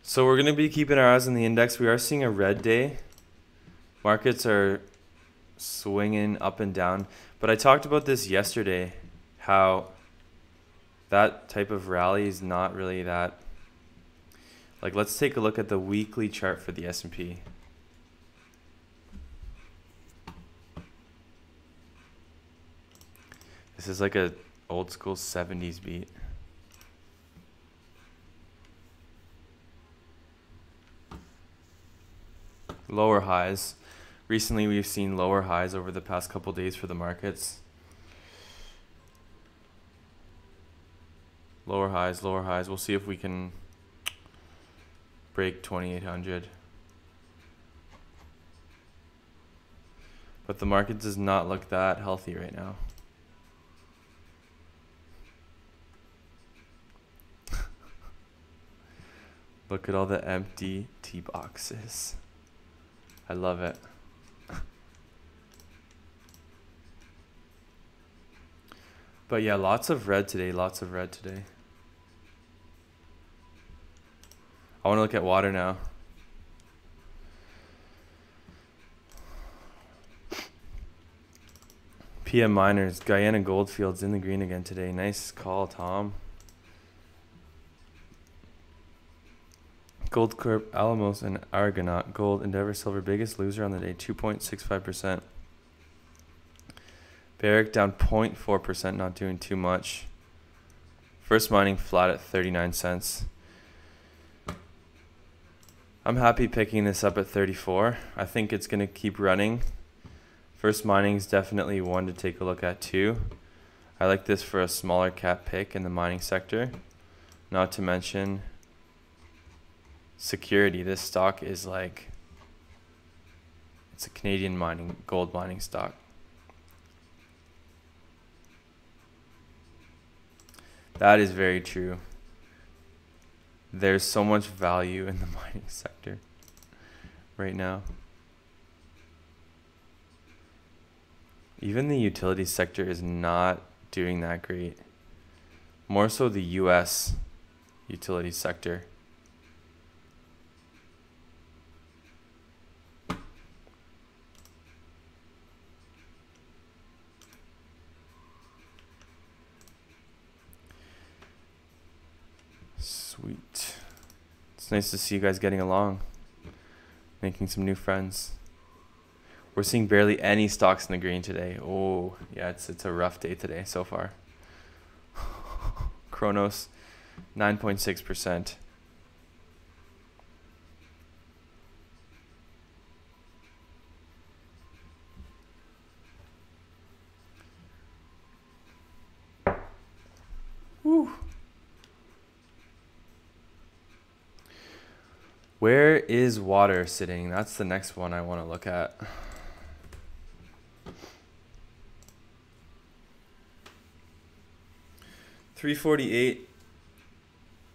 So we're going to be keeping our eyes on the index. We are seeing a red day. Markets are swinging up and down. But I talked about this yesterday, how that type of rally is not really that. Like, let's take a look at the weekly chart for the S&P. This is like a old school 70s beat. Lower highs. Recently we've seen lower highs over the past couple days for the markets. Lower highs, lower highs. We'll see if we can break 2800. But the market does not look that healthy right now. Look at all the empty tea boxes. I love it. But yeah, lots of red today, lots of red today. I want to look at water now. PM Miners, Guyana Goldfields in the green again today. Nice call, Tom. Gold Corp, Alamos, and Argonaut. Gold, Endeavor, Silver, biggest loser on the day, 2.65%. Barrick down 0.4%, not doing too much. First Mining flat at 39 cents. I'm happy picking this up at 34. I think it's going to keep running. First Mining is definitely one to take a look at too. I like this for a smaller cap pick in the mining sector. Not to mention security. This stock is like, it's a Canadian mining, gold mining stock. That is very true. There's so much value in the mining sector right now. Even the utility sector is not doing that great. More so the US utility sector. Sweet. It's nice to see you guys getting along, making some new friends. We're seeing barely any stocks in the green today. Oh, yeah, it's a rough day today so far. Cronos, 9.6%. Woo. Where is water sitting? That's the next one I want to look at. $3.48.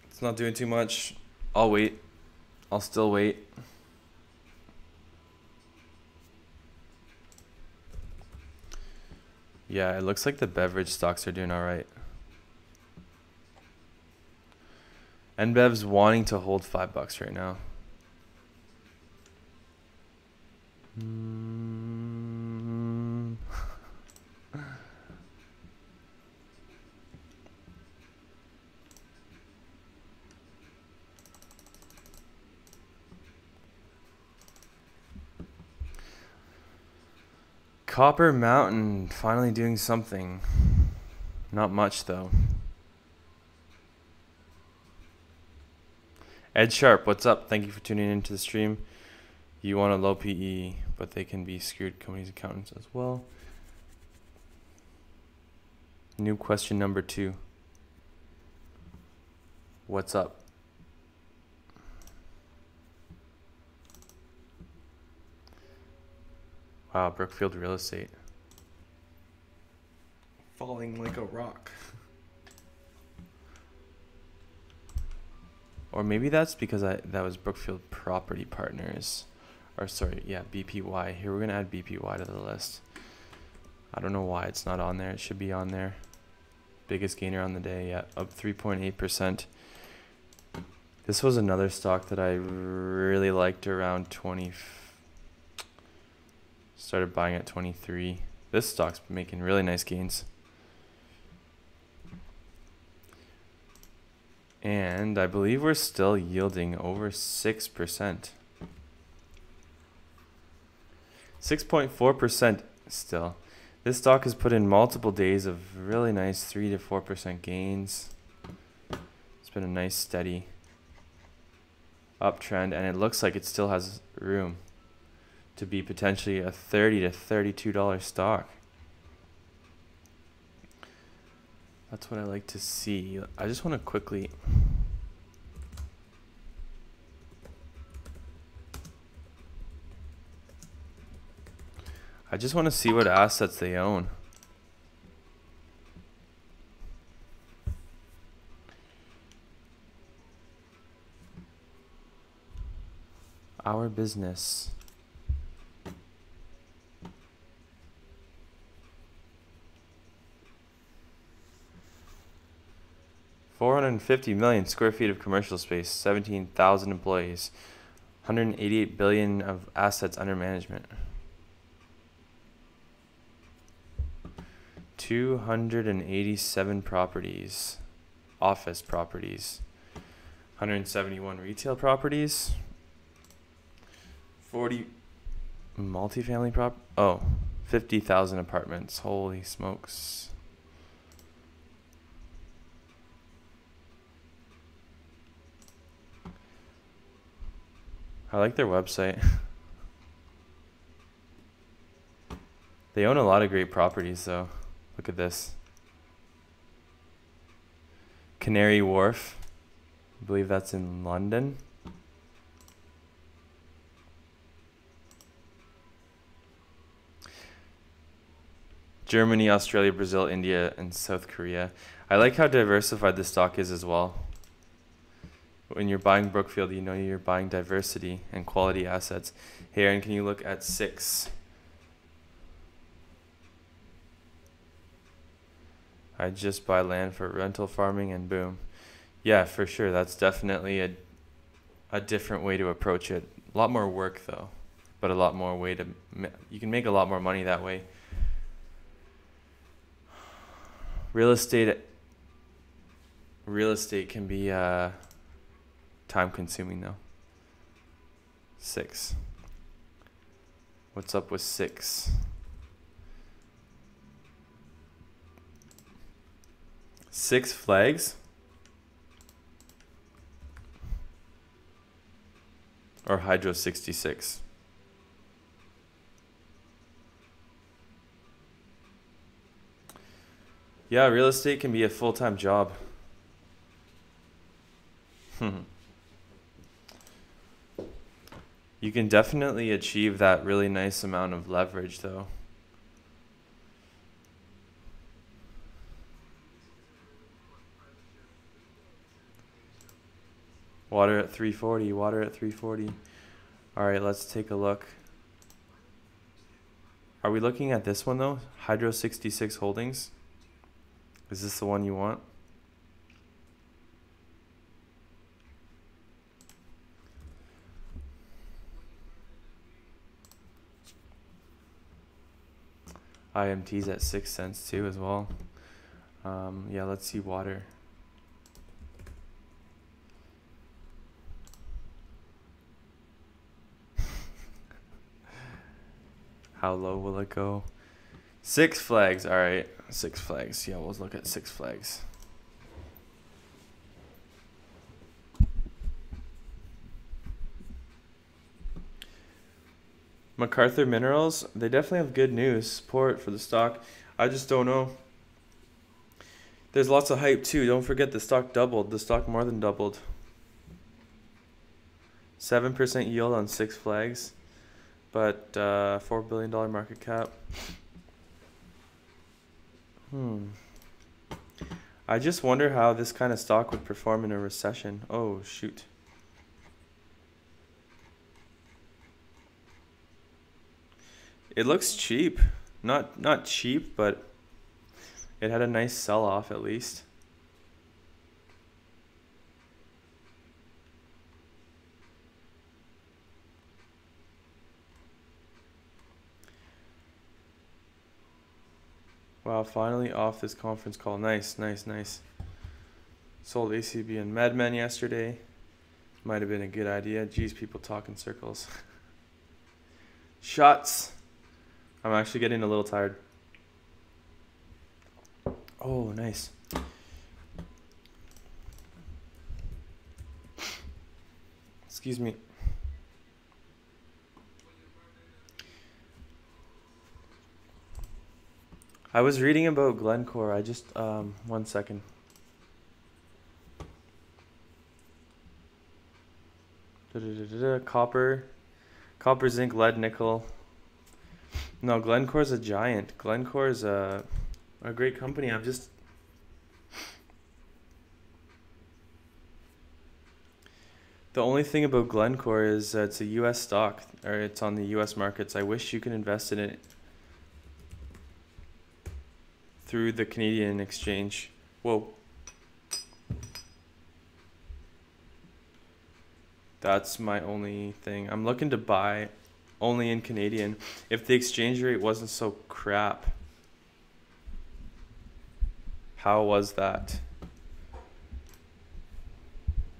It's not doing too much. I'll wait. I'll still wait. Yeah, it looks like the beverage stocks are doing all right. NBev's wanting to hold $5 right now. Copper Mountain finally doing something. Not much though. Ed Sharp, what's up? Thank you for tuning into the stream. You want a low PE, but they can be screwed companies' accountants as well. New question number 2. What's up? Wow, Brookfield Real Estate. Falling like a rock. Or maybe that's because that was Brookfield Property Partners. Or sorry, yeah, BPY. Here, we're going to add BPY to the list. I don't know why it's not on there. It should be on there. Biggest gainer on the day, yeah, up 3.8%. This was another stock that I really liked around 20. Started buying at 23. This stock's making really nice gains. And I believe we're still yielding over 6%. 6.4% still. This stock has put in multiple days of really nice 3 to 4% gains. It's been a nice steady uptrend, and it looks like it still has room to be potentially a $30 to $32 stock. That's what I like to see. I just want to quickly see what assets they own. Our business. $450 million square feet of commercial space, 17,000 employees, 188 billion of assets under management. 287 properties, office properties, 171 retail properties, 40 multifamily 50,000 apartments. Holy smokes. I like their website. They own a lot of great properties though. Look at this. Canary Wharf. I believe that's in London. Germany, Australia, Brazil, India, and South Korea. I like how diversified the stock is as well. When you're buying Brookfield, you know you're buying diversity and quality assets. Hey, Aaron, can you look at 6? I just buy land for rental farming and boom. Yeah, for sure. That's definitely a different way to approach it. A lot more work though, but a lot more way to, you can make a lot more money that way. Real estate can be time consuming though. 6. What's up with 6? 6 Flags or Hydro 66? Yeah, real estate can be a full-time job. You can definitely achieve that really nice amount of leverage though. Water at 340, water at 340. All right, let's take a look. Are we looking at this one though? Hydro 66 Holdings. Is this the one you want? IMT's at 6 cents too as well. Yeah, let's see water. How low will it go? 6 Flags. All right, 6 Flags. Yeah, we'll look at 6 Flags. MacArthur Minerals, they definitely have good news, support for the stock. I just don't know. There's lots of hype too. Don't forget the stock doubled. The stock more than doubled. 7% yield on 6 Flags, but $4 billion market cap. I just wonder how this kind of stock would perform in a recession. Oh, shoot. It looks cheap. Not cheap, but it had a nice sell-off at least. Wow, finally off this conference call. Nice, nice, nice. Sold ACB and MedMen yesterday. Might have been a good idea. Geez, people talk in circles. Shots. I'm actually getting a little tired. Oh, nice. Excuse me. I was reading about Glencore. I just, 1 second. Copper, zinc, lead, nickel. No, Glencore's a giant. Glencore is a great company. The only thing about Glencore is it's a U.S. stock, or it's on the U.S. markets. I wish you could invest in it through the Canadian exchange. Whoa. That's my only thing. I'm looking to buy only in Canadian. If the exchange rate wasn't so crap. How was that?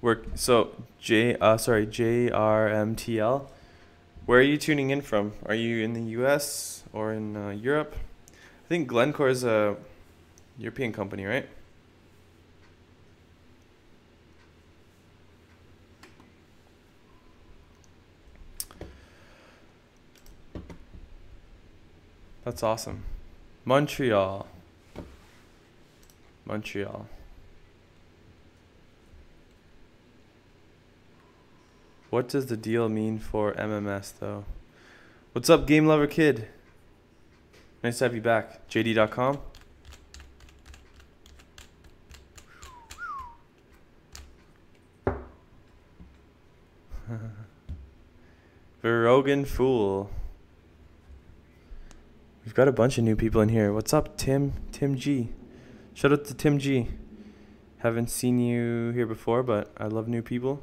JRMTL. Where are you tuning in from? Are you in the US or in Europe? I think Glencore is a European company, right? That's awesome. Montreal. What does the deal mean for MMS though? What's up, Game Lover Kid? Nice to have you back. JD.com. Verogan Fool. We've got a bunch of new people in here. What's up, Tim G? Shout out to Tim G. Haven't seen you here before, but I love new people.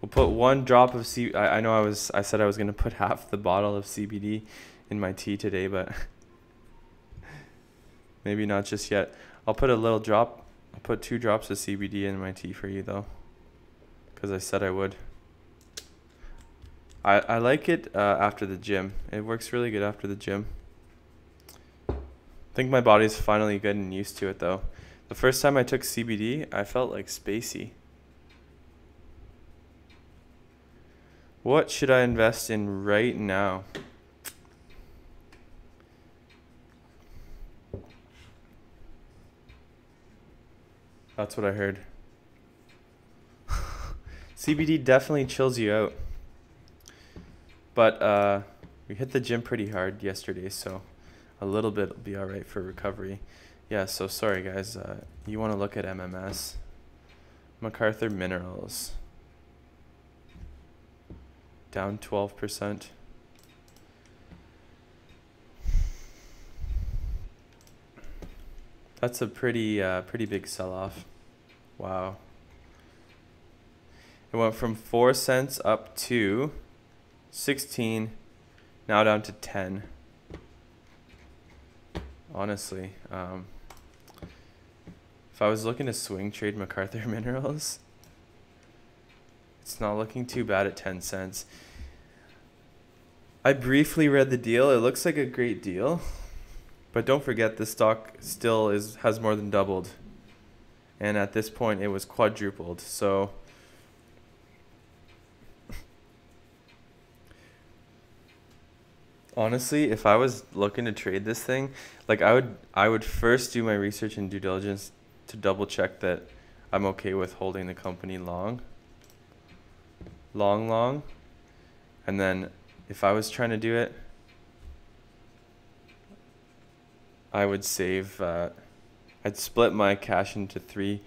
We'll put 1 drop of I know I said I was gonna put half the bottle of CBD in my tea today, but maybe not just yet. I'll put a little drop. I'll put 2 drops of CBD in my tea for you though, because I said I would. I like it after the gym. It works really good after the gym. I think my body's finally getting used to it though. The first time I took CBD, I felt like spacey. What should I invest in right now? That's what I heard. CBD definitely chills you out. But we hit the gym pretty hard yesterday, so a little bit will be all right for recovery. Yeah, so sorry guys. You want to look at MMS. MacArthur Minerals. Down 12%. That's a pretty big sell-off. Wow. It went from 4 cents up to 16, now down to 10. Honestly, if I was looking to swing trade MacArthur Minerals, it's not looking too bad at 10 cents. I briefly read the deal. It looks like a great deal, but don't forget the stock still has more than doubled, and at this point it was quadrupled. So honestly, if I was looking to trade this thing, like I would first do my research and due diligence to double check that I'm okay with holding the company long, and then if I was trying to do it, I would save, I'd split my cash into 3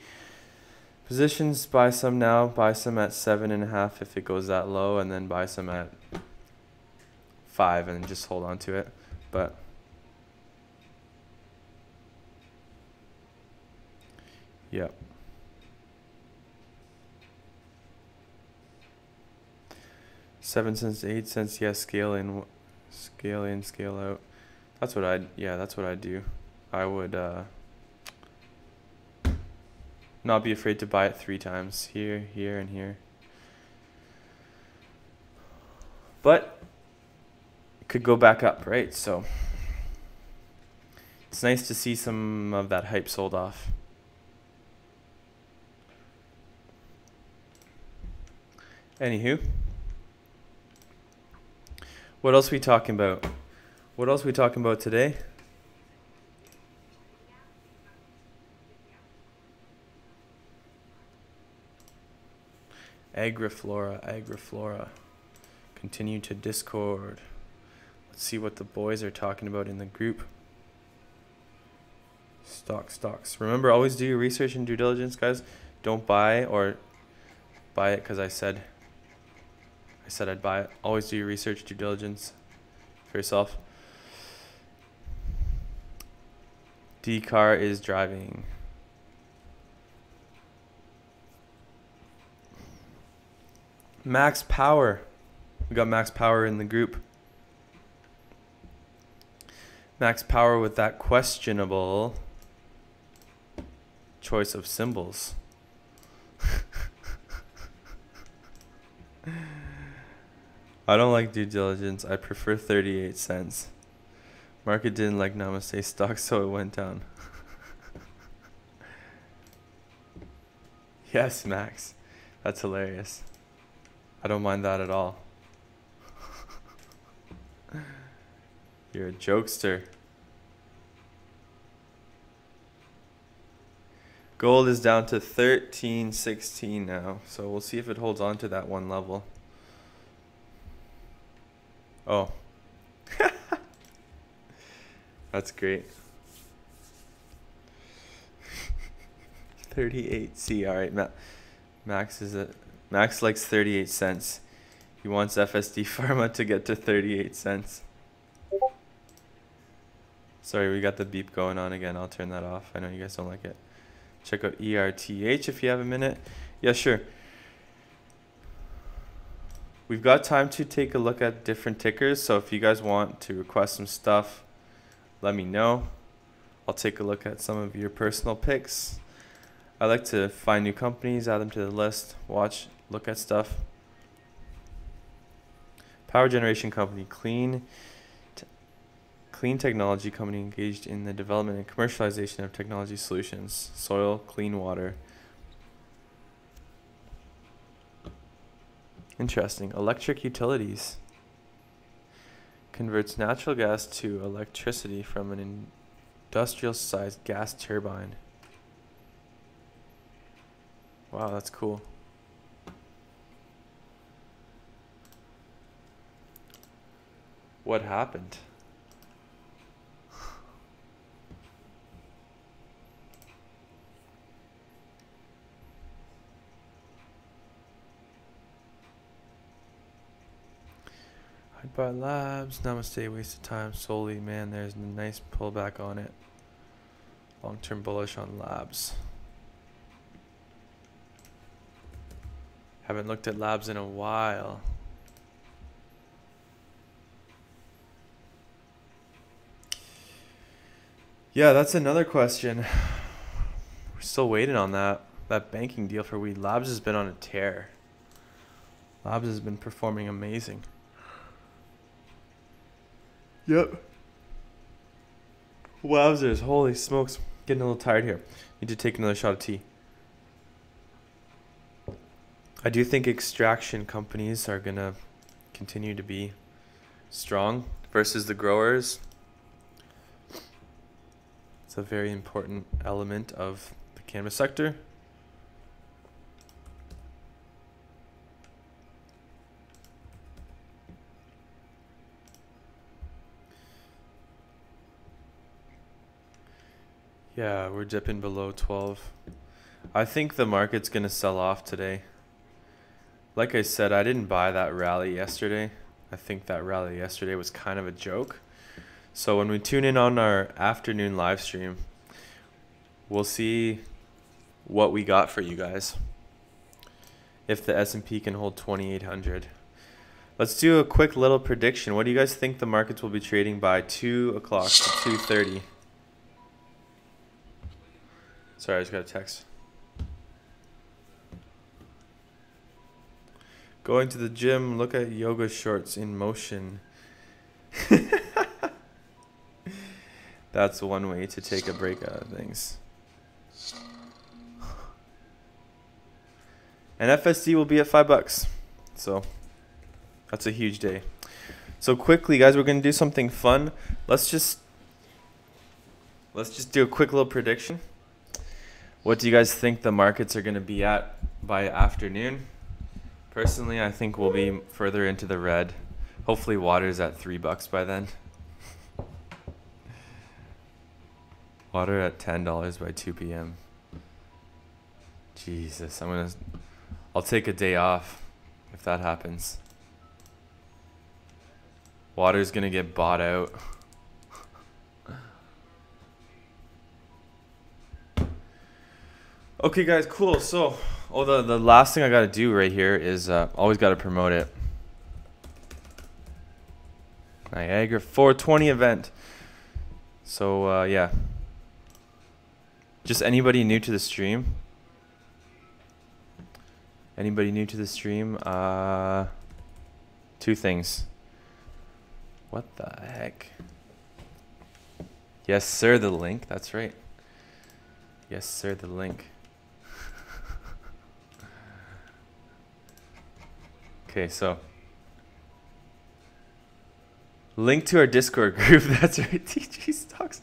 positions, buy some now, buy some at 7.5 if it goes that low, and then buy some at 5 and just hold on to it. But yeah. $0.07, $0.08, yes, scale in, scale out. That's what I'd do. I would not be afraid to buy it 3 times, here, here, and here. But it could go back up, right? So it's nice to see some of that hype sold off. Anywho, what else we talking about? What else we talking about today? Agriflora. Continue to Discord. Let's see what the boys are talking about in the group. Stocks. Remember, always do your research and due diligence, guys. Don't buy it because I said I'd buy it. Always do your research, due diligence for yourself. D car is driving. Max Power. We got Max Power in the group. Max Power with that questionable choice of symbols. I don't like due diligence. I prefer 38 cents. Market didn't like Namaste stock, so it went down. Yes, Max. That's hilarious. I don't mind that at all. You're a jokester. Gold is down to 13.16 now, so we'll see if it holds on to that one level. Oh. That's great. 38C. All right, Max likes 38 cents. He wants FSD Pharma to get to 38 cents. Sorry, we got the beep going on again. I'll turn that off. I know you guys don't like it. Check out ERTH if you have a minute. Yeah, sure. We've got time to take a look at different tickers. So if you guys want to request some stuff, let me know. I'll take a look at some of your personal picks. I like to find new companies, add them to the list, watch, look at stuff. Power generation company, clean technology company engaged in the development and commercialization of technology solutions, soil, clean water. Interesting. Electric utilities. Converts natural gas to electricity from an industrial-sized gas turbine. Wow, that's cool. What happened? I'd buy Labs. Namaste, waste of time solely. Man, there's a nice pullback on it. Long-term bullish on Labs. Haven't looked at Labs in a while. Yeah, that's another question. We're still waiting on that banking deal for weed. Labs has been on a tear. Labs has been performing amazing. Yep. Wowzers, holy smokes. Getting a little tired here. Need to take another shot of tea. I do think extraction companies are going to continue to be strong versus the growers. It's a very important element of the cannabis sector. Yeah, we're dipping below 12. I think the market's going to sell off today. Like I said, I didn't buy that rally yesterday. I think that rally yesterday was kind of a joke. So when we tune in on our afternoon live stream, we'll see what we got for you guys. If the S&P can hold 2,800. Let's do a quick little prediction. What do you guys think the markets will be trading by 2 o'clock to 2:30? Sorry, I just got a text. Going to the gym, look at yoga shorts in motion. That's one way to take a break out of things. And FSD will be at $5. So that's a huge day. So quickly, guys, we're going to do something fun. Let's just do a quick little prediction. What do you guys think the markets are going to be at by afternoon? Personally, I think we'll be further into the red. Hopefully water's at $3 by then. Water at $10 by 2 p.m. Jesus, I'll take a day off if that happens. Water's gonna get bought out. Okay, guys, cool. So, the last thing I gotta do right here is always gotta promote it. Niagara 420 event. So yeah. Just anybody new to the stream. Anybody new to the stream? Two things. What the heck? Yes, sir, the link. That's right. Yes, sir, the link. Okay, so link to our Discord group. That's right. DG Stocks.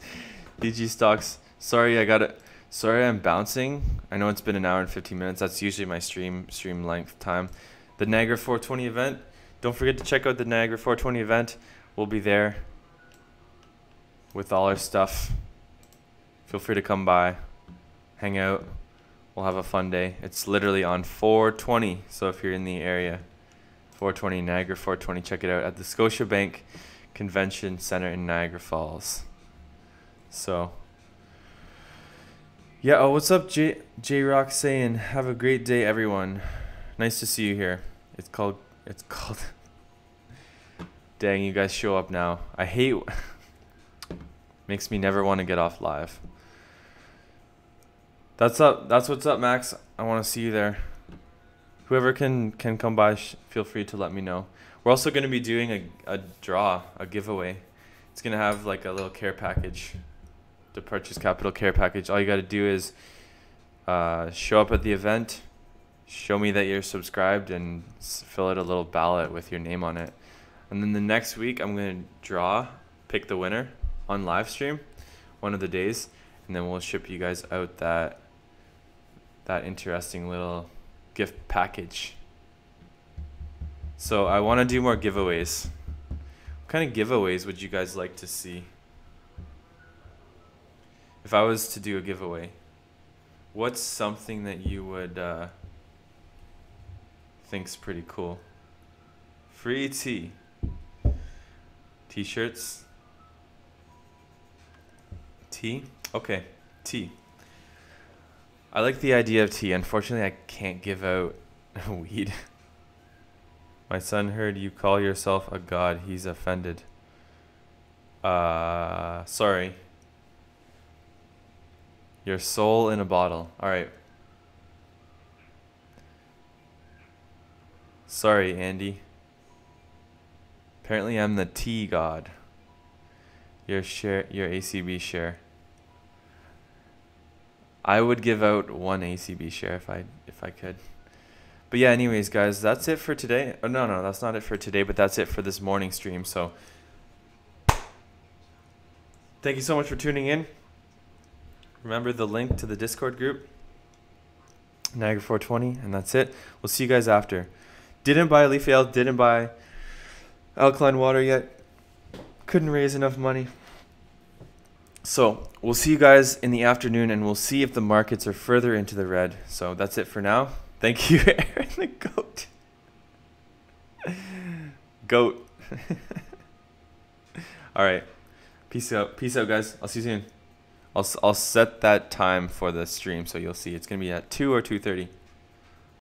DG Stocks. Sorry, I got it. Sorry, I'm bouncing. I know it's been an hour and 15 minutes. That's usually my stream length time. The Niagara 420 event. Don't forget to check out the Niagara 420 event. We'll be there with all our stuff. Feel free to come by, hang out. We'll have a fun day. It's literally on 420. So if you're in the area, 420 Niagara 420, check it out at the Scotiabank Convention Center in Niagara Falls. So yeah, oh, what's up, J-Rock saying, have a great day, everyone. Nice to see you here. It's called, dang, you guys show up now. I hate, makes me never want to get off live. That's what's up, Max. I want to see you there. Whoever can come by, feel free to let me know. We're also going to be doing a draw, a giveaway. It's going to have like a little care package. The purchase capital care package. All you got to do is show up at the event, show me that you're subscribed, and fill out a little ballot with your name on it. And then the next week I'm going to pick the winner on live stream one of the days, and then we'll ship you guys out that interesting little gift package. So I want to do more giveaways. What kind of giveaways would you guys like to see? If I was to do a giveaway, what's something that you would think's pretty cool? Free tea. T-shirts. Tea? Okay, tea. I like the idea of tea. Unfortunately, I can't give out weed. My son heard you call yourself a god. He's offended. Sorry. Your soul in a bottle. All right. Sorry, Andy. Apparently I'm the tea god. Your ACB share. I would give out one ACB share if I could. But yeah, anyways, guys, that's it for today. Oh, no, that's not it for today, but that's it for this morning stream. So thank you so much for tuning in. Remember the link to the Discord group, Niagara 420, and that's it. We'll see you guys after. Didn't buy leaf ale, didn't buy alkaline water yet. Couldn't raise enough money. So we'll see you guys in the afternoon, and we'll see if the markets are further into the red. So that's it for now. Thank you, Aaron the goat. Goat. All right. Peace out. Peace out, guys. I'll see you soon. I'll set that time for the stream, so you'll see. It's going to be at 2 or 2:30.